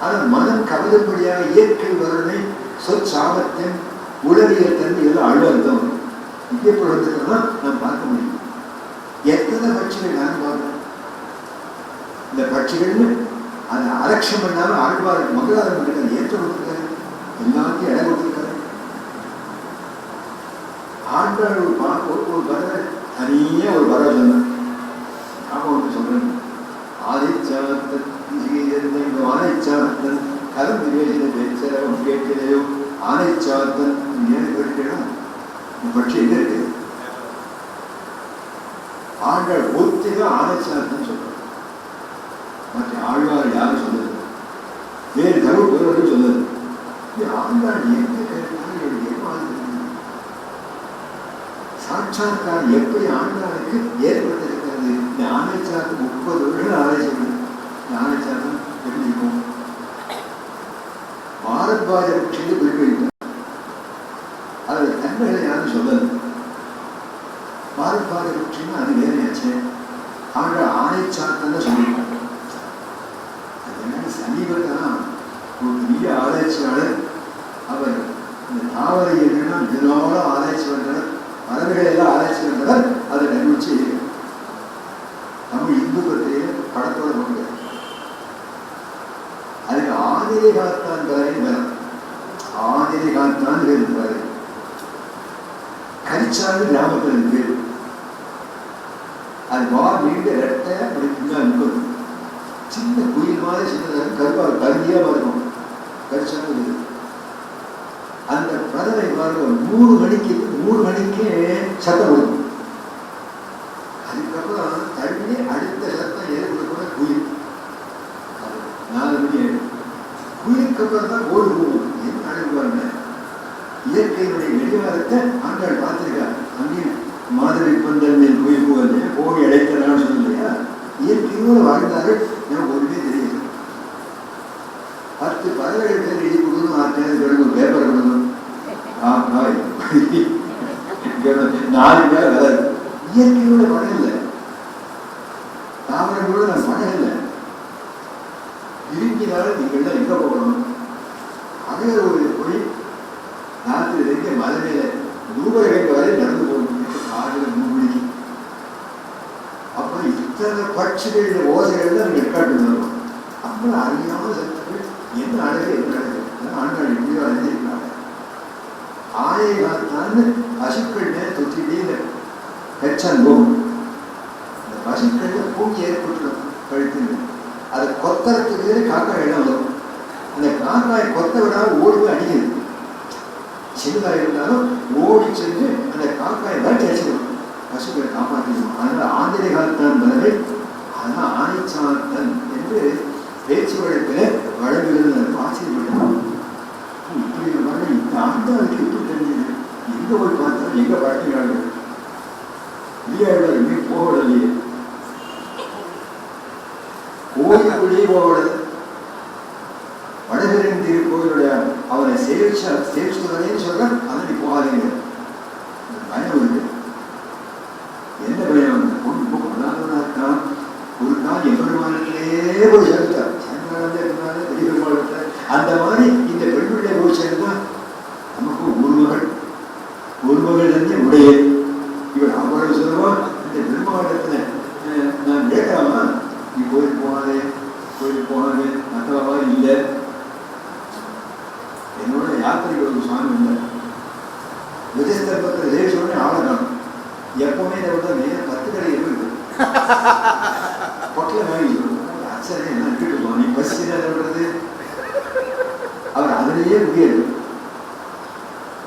Speaker 1: ஆனால் மனம் கவலைப்படியாக இயற்கை வருணை சொற்சாமர்த்தியம் உளவியல் தன்மை இதெல்லாம் அழுத்தம் இங்கே வந்துட்டோம்னா நாம் பார்க்க முடியும். எத்தனை பட்சிகள் நான் பார்க்கிறேன். இந்த பட்சிகள்னு அதை அலட்சியம் பண்ணாலும் ஆழ்வார் மங்களாரம் பண்ணிருக்காரு, ஏற்ற கொடுத்துருக்காரு, எல்லாத்தையும் இடம் கொடுத்துருக்காரு. ஆண்டாள் ஒரு பறவை தனியாக ஒரு பறவை சொன்னார். நாம ஒன்று சொல்றேன், ஆதிச்சாத்தன் ஆனைச்சாத்தன் கலந்து பேசின பேச்சரவம் கேட்கலையோ ஆனைச்சாத்தன் ஏன் கேட்கணும். இந்த பட்சி எங்க இருக்கு? ஆண்டாள் ஒத்திதான் ஆனைச்சாத்தன் சொல்றார். மற்ற ஆழ்வார் யாரும் சொல்லுது, வேறு தமிழ் பொருள்கள் சொல்லுது. ஆண்டாள் எங்க கேட்டாலும் ஏமாறு சாட்சாத்காரம் எப்படி ஆண்டாளுக்கு ஏற்பட்டிருக்கிறது. இந்த ஆனைச்சாத்தம் 30 வருஷம் ஆராய்ச்சி. ஆனைச்சாத்தம் எப்படி இருக்கும்? பாரத்வாஜ பட்சியை குறிப்பிட்டார். அதோட தன்மைகளை யாரும் சொல்லல. பாரத்வாஜ பட்சின்னா அது வேறையாச்சு. ஆண்டாள் ஆனைச்சாத்தன்னு சொல்லியிருக்காங்க. சமீபத்தான் ஒரு பெரிய ஆராய்ச்சியாளர், அவர் இந்த தாவரை என்னன்னா இதனால ஆராய்ச்சி பண்றார், பறவைகளை எல்லாம் ஆராய்ச்சி பண்றார். அதை கண்டுபிடிச்சு தமிழ் இந்து பத்திரிகை படத்தோட கொண்டு அதுக்கு ஆதிரை காத்தான் பறவை வேணும். ஆதிரை காத்தான் வேறு பறவை கரிச்சாண்டு கிராமத்தில் பேர். அது நீண்ட ரெட்டை அப்படி பின்னாடி சின்ன குயில் மாதிரி சின்னதாக கருப்பாக கருதியாக இருக்கும். கரிச்சாண்டு அந்த பறவை பாருங்க 3 மணிக்கு சத்தம் கொடுக்கும். அதுக்கப்புறம் தண்ணி அடுத்த சத்தம் ஏற்பட குயில் 4 மணி ஆயிடும். குயிலுக்கு அப்புறம் தான் ஓடு போகும். என்ன அழைப்பாருங்க, இயற்கையினுடைய வெளிவாரத்தை ஆண்டாள் பார்த்திருக்காரு. அங்கேயும் மாதவி பந்தல் மேல் குயில் போவது போய் அழைக்கிறான்னு சொல்லலையா. இயற்கையோடு வாழ்ந்தார்கள். எனக்கு ஒன்றுமே தெரியாது. 10 பறவைகள் பேர் எழுதி கொடுக்கணும், 6 பேருக்கு ஒரு பேப்பர் கொடுக்கணும். 4 பேர் வராது. இயற்கையோட படம் இல்லை, தாவரங்களோட நான் படம் இல்லை. இருக்கினாலும் நீங்கள் எங்க போகணும்? அதே ஒரு போய் ராத்திரி இருக்க மலை மேல ரூபாய்க்கு வரை நடந்து போகணும். காலையில் 3 மணிக்கு. அப்ப இத்தனை பட்சிகள் ஓசைகள் தான் ரெக்கார்டு பண்ணுவோம். அவ்வளவு அறியாம சத்தங்கள் என்ன அழகு என்ன அழகு. ஆண்டாள் எப்படியோ அறிஞ்சிருக்காங்க. ஆயை காத்தான்னு பசுக்கள் மேல தொத்திட்டே கச்சான் போகும். இந்த பசுக்கள்ல பூங்கி ஏற்பட்டுடும் கழுத்து. அதை கொத்தறதுக்கு காக்காய் இடம் வரும். அந்த காக்காய் கொத்த விடாம ஓடி போய் அடிக்குது. சின்னதாக இருந்தாலும் ஓடி சென்று அந்த காக்காயை வேட்டி அடிச்சிடும். பசுக்களை காப்பாற்றணும். அதனால் ஆந்திரை காத்தான் பறவை, ஆனால் ஆனைச்சாத்தன் என்று பேச்சு வழக்கில் வழங்குகிறது. ஆச்சரியப்பட்டான். இப்படி மாதிரி இந்த ஆண்டாளுக்கு எப்படி தெரிஞ்சது? எங்க போய் பார்த்தா எங்க பழக்கிறாங்க இல்லையா? போகலையே, கோயிலுக்குள்ளேயே போகக்கூடாது. வடகரின் திருக்கோயிலுடைய அவரை சேர்ச்சுவதேன்னு சொல்றான். அதை நீ போகாதீங்க. பயம் இருக்கு. என்ன பயம்? பொருளாதாரம் இருக்கான். ஒரு நாள் எம்பெருமானத்திலே போய் சேர்த்தார். அந்த மாதிரி இந்த பெண்பிள்ளை போய் சேர்ந்தா நமக்கு ஒரு மகள் தந்தை உடைய இவர் அவரை சொல்லுவா. இந்த பெருமாடத்துல நான் கேட்கலாமா? நீ கோயிலுக்கு போகாதே மற்றவா இல்லை. என்னோட யாத்திரைக்கு ஒரு சுவாமி இல்லை. விஜயஸ்தர்பத்தில் லேசோடனே ஆளை காணும். எப்பவுமே நேரம் 10 கடை இருக்கு. பொட்டல வாங்கி அச்சனை என்ன கேட்டு நீ பஸ் சொல்றது. அவர் அதிலேயே முடியாது.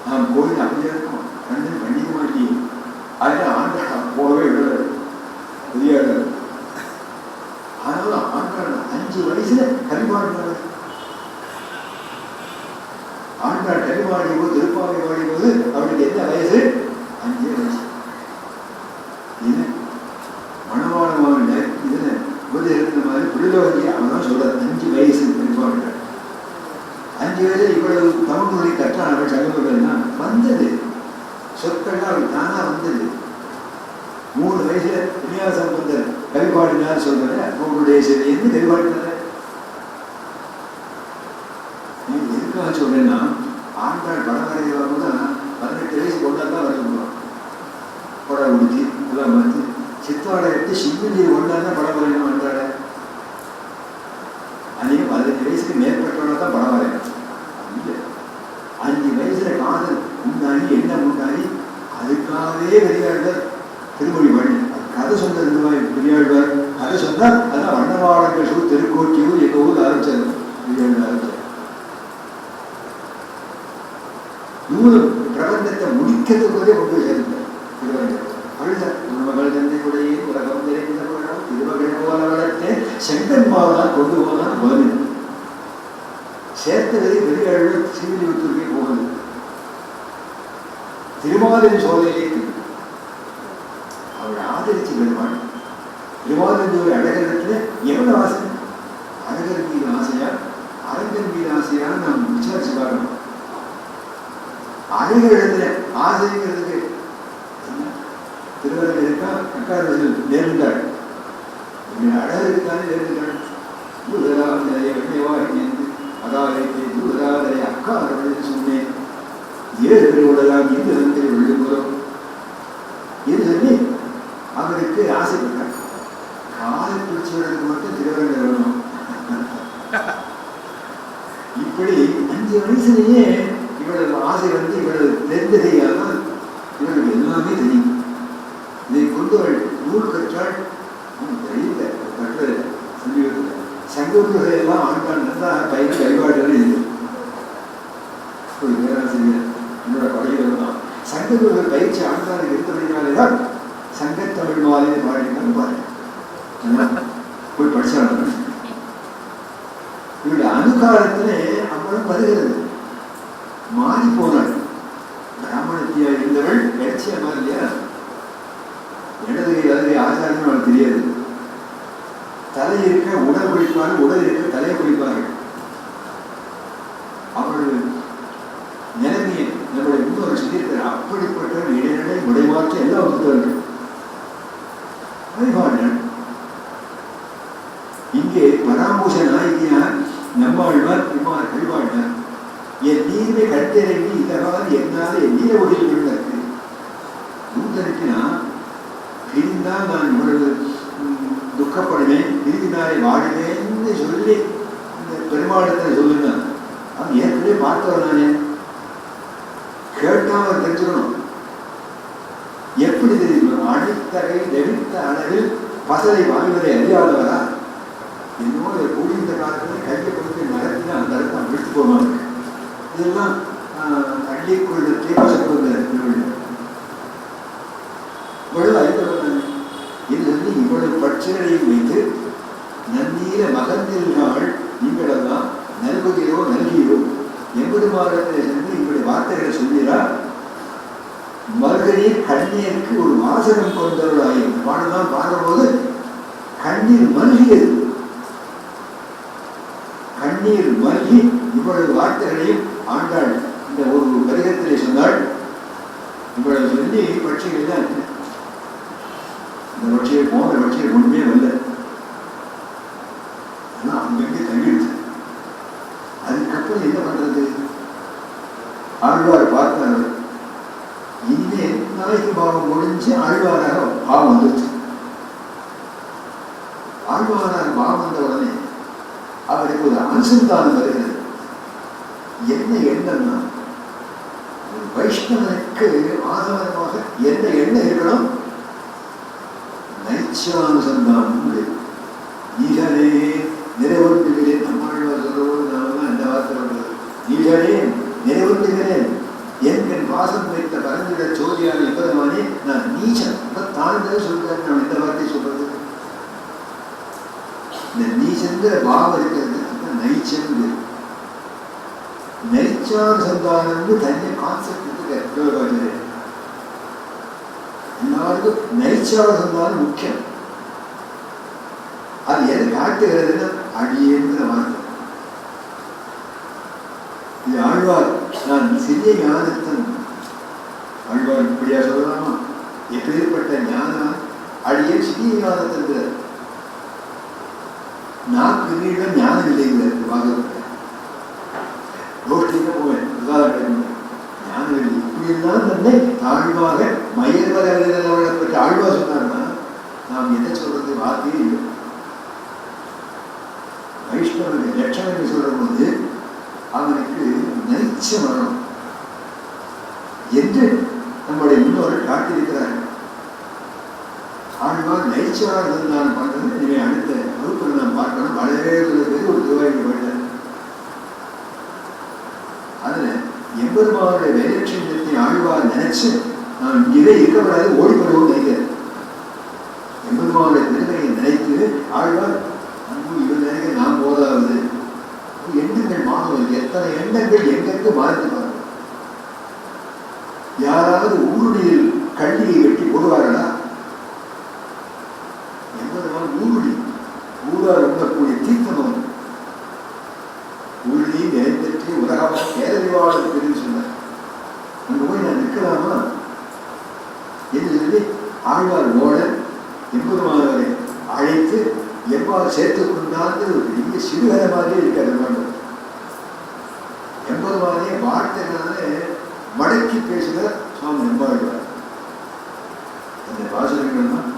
Speaker 1: நாம் கோயில் அப்படியே இருக்கோம். கண்டு பண்ணிக்க மாட்டி. அதில் ஆண்டாள் போகவே விடல. புதிய ஆனாலும் ஆண்டாள் 5 வயசுல கல்விபாடு. ஆண்டாள் கல்விபாடி போது திருப்பாவை பாடி போது அவருக்கு என்ன வயசு? 5 வயசு. இது மணவாளமான இதுல உபதி இருந்த மாதிரி புரிதவதி அவன் தான் சொல்றாரு. 5 வயசு கல்விபாடு. 5 வயசுல இவ்வளவு தமிழ் மொழி கற்றான். அவள் சங்கம்னா வந்தது சொற்கள்லாம் அவள் தானா 3 வயசுல விநியாசம் வந்து கவிபாடினார் சொல்றேன் உங்களுடைய சரி எந்த கவிபாடினார எதுக்காக சொல்றேன்னா ஆண்டாள் படம் வரைகிறவங்க 18 வயசு கொண்டாதான் வர சொல்லுவாங்க. படம் உடுத்தி எல்லாம் வந்து சித்தாடை எடுத்து சிவநீர் கொண்டாதான் படம் வரையணும். ஆண்டாட அன்னைக்கு 15 வயசுக்கு மேற்பட்டவங்க தான் படம் வரையணும். இல்லை 5 வயசுல காதல் முன்னாடி என்ன முன்னாடி அதுக்காகவே பெரியாழ்வார் திருமொழி பண்ணி கதை சொன்னது. பெரியாழ்வார் கதை சொன்னால் அதான் வண்ணவாடங்கள் சூ திருக்கோட்டியூர் எங்கள் ஊர் ஆரம்பிச்சாரு. பெரியாழ்வார் ஆரம்பிச்சார். பிரபந்தத்தை முடிக்கிறதுக்குள்ளே கொண்டு போய் சேர்ந்தார் திருவள்ளுவர். அழுத மகள் தந்தையுடைய உலகம் நிறைந்த திருமகள் போல வளர்த்தே செங்கன்மாவெல்லாம் கொண்டு போனான் கோவில். சேர்த்ததை பெரியாழ்வார் ஸ்ரீவில்லிபுத்தூருக்கே போகுது. திருமாலின் சோலையிலே அவள் ஆதரிச்சு பெருமாள். திருமாலின் ஒரு அழகத்துல எவ்வளவு ஆசை, அழகர் மீது ஆசையா அரங்கன் மீது ஆசையா நாம் விசாரிச்சு பார்க்கணும். அழகிடத்துல ஆசைங்கிறதுக்கு திருவள்ளுவர் இருக்கா அக்காரத்தில் நேர்ந்தாள். அழகுக்கான நேர்ந்தாள். அதாவது அக்காரத்தில் சொன்னேன் 7 திருவிழலாம் இந்த வந்து விழுங்குறோம் என்று சொல்லி அவருக்கு ஆசைப்பட்டார். காலை பிடிச்சவர்களுக்கு மட்டும் திருவள்ளுவர் வரணும். இப்படி 5 வயசுலேயே இவளது ஆசை வந்து இவளது தெரிந்ததையானால் இவளுக்கு எல்லாமே தெரியும். இதை கொண்டு அவள் நூல் கற்றாள். தெரியல கற்றது சொல்லி சங்கூர்களை எல்லாம் ஆண்டாள் நன்றாக பயிர் வழிபாடுகள் இது ஒரு பேராசிரியர் என்னோட படையில தான் சங்கூர்கள் பயிற்சி ஆண்டாள் இருந்தபடினாலேதான் சங்கத்தமிழ் மாலை பாடினாலும் பாருங்க போய் படிச்சாங்க. இவருடைய அணுகாலத்திலே அவளும் வருகிறது. மாறி போனாள். பிராமணத்தியா இருந்தவள் கட்சியமா இல்லையா? இடது வலது ஆச்சாரம் அவளுக்கு தெரியாது. தலை இருக்க உடல் குளிப்பார்கள், உடல் இருக்க தலையை குளிப்பார்கள். அவள் நிலைமையை நம்முடைய முன்னோர் சொல்லியிருக்கிற அப்படிப்பட்ட இடைநிலை முடைமாற்ற எல்லாம் ஒத்துவார்கள். வழிபாடுகள் இங்கே பராமூஷ நாயகியார் நம்மாழ்வார் இம்மார் வழிபாடுகள் என் நீரை கட்டிறங்கி இதனால் என்னால் என் நீரை ஒழில் விழுந்தது. தூதனுக்குனா பிரிந்தால் நான் இவ்வளவு துக்கப்படுவேன், பிரிவினாரை வாடுவேன்னு சொல்லி இந்த பெருமாளத்தில் சொல்லுங்க. அவன் ஏற்கனவே பார்த்தவர் நானே கேட்டா அவர் தெரிஞ்சுக்கணும். எப்படி தெரியும்? அனைத்தகை நெவித்த அளவில் பசலை வாங்குவதை அறியாதவரா? என்னோட கூடியிருந்த காலத்தில் கையை கொடுத்து நடத்தினா அந்த இடத்தை விழுத்து போவாங்க. இதெல்லாம் அள்ளிக்கொள்ள தீபாசப்படுகிற இவ்வளவு அறிந்தவர்கள். இது வந்து இவ்வளவு பட்சங்களை வைத்து நன்னீர மகந்தில்கள் நீங்களெல்லாம் நல்குகிறோ நல்கியோ எம்பெருமானத்தில் சென்று இப்படி வார்த்தைகளை சொல்கிறார். மறுகனீர் கண்ணீருக்கு ஒரு வாசகம் கொண்டவர்களாய் பாடலாம் பாடும்போது கண்ணீர் மல்கியது. கண்ணீர் மல்கி இவ்வளவு வார்த்தைகளையும் ஆண்டாள் இந்த ஒரு கடிதத்திலே சொன்னாள். இவ்வளவு சொல்லி பட்சிகள் தான் இந்த பட்சியை போன பட்சியை ஒன்றுமே வரல. ஆனா அங்கிருந்து தங்கிடுச்சு. அதுக்கப்புறம் என்ன பண்றது? ஆழ்வார் பார்த்தார். இனிமே நாளைக்கு பாவம் முடிஞ்சு ஆழ்வாராக பாவம் வந்துச்சு. ஆழ்வாராக பாவம் வந்த உடனே அவருக்கு ஒரு அனுசந்தானம் வருகிறது. என்ன எண்ணம்னா வைஷ்ணவனுக்கு ஆதாரமாக என்ன எண்ணம் இருக்கணும்? நைச்சானுசந்தானம். ஈகனே நிறைவேற்றுகிறேன். நம்மாழ்வார் சொல்றபோது நாம இந்த வார்த்தை வருகிறது. ஈகனே நிறைவேற்றுகிறேன். என் வாசம் வைத்த பரந்திட சோதியான எப்பதமானே நான் நீச்சன் தாழ்ந்தது சொல்றேன். நான் இந்த வார்த்தை சொல்றது இந்த நீச்சங்கிற பாவம் இருக்கிறது. நைச்சங்கு நைச்சானுசந்தானம்னு தனிய கான்செப்ட் இருக்கு. எல்லாருக்கும் நைச்சானுசந்தானம் முக்கியம். அது எதை காட்டுகிறதுன்னு அடியேங்கிற வார்த்தை. இது ஆழ்வார் நான் சிறிய ஞானத்தன். ஆழ்வார் இப்படியா சொல்லலாமா? எப்பேற்பட்ட ஞானம் தீவிரவாதம் இருக்கிறார். நாக்கு நீளம் ஞானம் இல்லைங்கிறார் பாகவத்தில். ரோட்டில போவேன் ஞானம் இல்லை இப்படியெல்லாம் தன்னை தாழ்வாக மயர்வதை பற்றி ஆழ்வா சொன்னார்னா நாம் என்ன சொல்றது வார்த்தையே இல்லை. வைஷ்ணவனுடைய லட்சணம் சொல்ற போது அவனுக்கு நைச்ச மரணம் என்று நம்முடைய முன்னோர்கள் காட்டியிருக்கிறார்கள். ஆழ்வார் நைச்சராக இருந்தாலும் பண்றது இனிமே அடுத்த வகுப்பில் நாம் பார்க்கணும். வளரே பேர் ஒரு திருவாய்க்கு போயிட்டார். அதுல எம்பெருமானுடைய வேலட்சணத்தை ஆழ்வார் நினைச்சு நான் இங்கே இருக்கக்கூடாது ஓடிப்படுவோம் நினைக்கிறேன். எம்பெருமானுடைய பெருமையை நினைத்து ஆழ்வார் அன்பு இவன் நினைக்க நாம் போதாவது எண்ணங்கள் மாறுவது. எத்தனை எண்ணங்கள் எங்கெங்கு மாறுவார்கள். யாராவது ஊருடியில் கல்லியை வெட்டி போடுவார்களா? எம்பெருமான் ஊருடி ஊரால் உண்ணக்கூடிய தீர்த்தம் ஊழி நிறைந்தற்றி உலகமாக கேரளிவாளர் தெரிந்து சொன்னார். அங்கே போய் நான் நிற்கலாமா என்று சொல்லி ஆழ்வார் ஓட எம்பெருமானவரை அழைத்து எவ்வாறு சேர்த்துக் கொண்டாந்து ஒரு பெரிய சிறுகரை மாதிரியே இருக்காரு. எம்பெருமானே வார்த்தைகளாலே மடக்கி பேசுகிறார் சுவாமி எம்பாழ்வார். அந்த பாசுரங்கள் தான்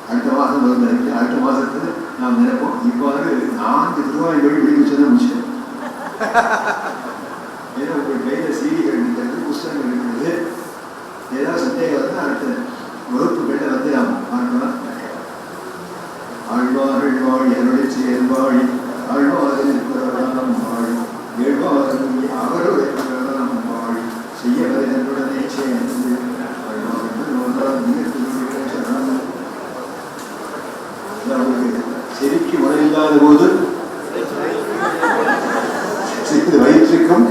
Speaker 1: அடுத்த மாதம் வந்து நினைக்கிறேன். அடுத்த மாதத்துல நாம் நினைப்போம் இவ்வாறு 4 திருவாய்மொழி விடுவிச்சதை முடிச்சோம். ஏன்னா உங்கள் கையில சீடிகள் இருக்கிறது, புஸ்தகங்கள் இருக்கிறது. ஏதாவது சந்தேகம் வந்து அடுத்த வகுப்புகளில் வந்து நாம் பார்க்கலாம். ஆழ்வார்கள் வாழி அருளை சேர்வாழி ஆழ்வாரில் வாழி ஏழ்வார்கள் அவருடைய வாழி செய்ய வருடனே சேர்ந்து செருக்கி முறையில்லாத போது வயிற்றுக்கும்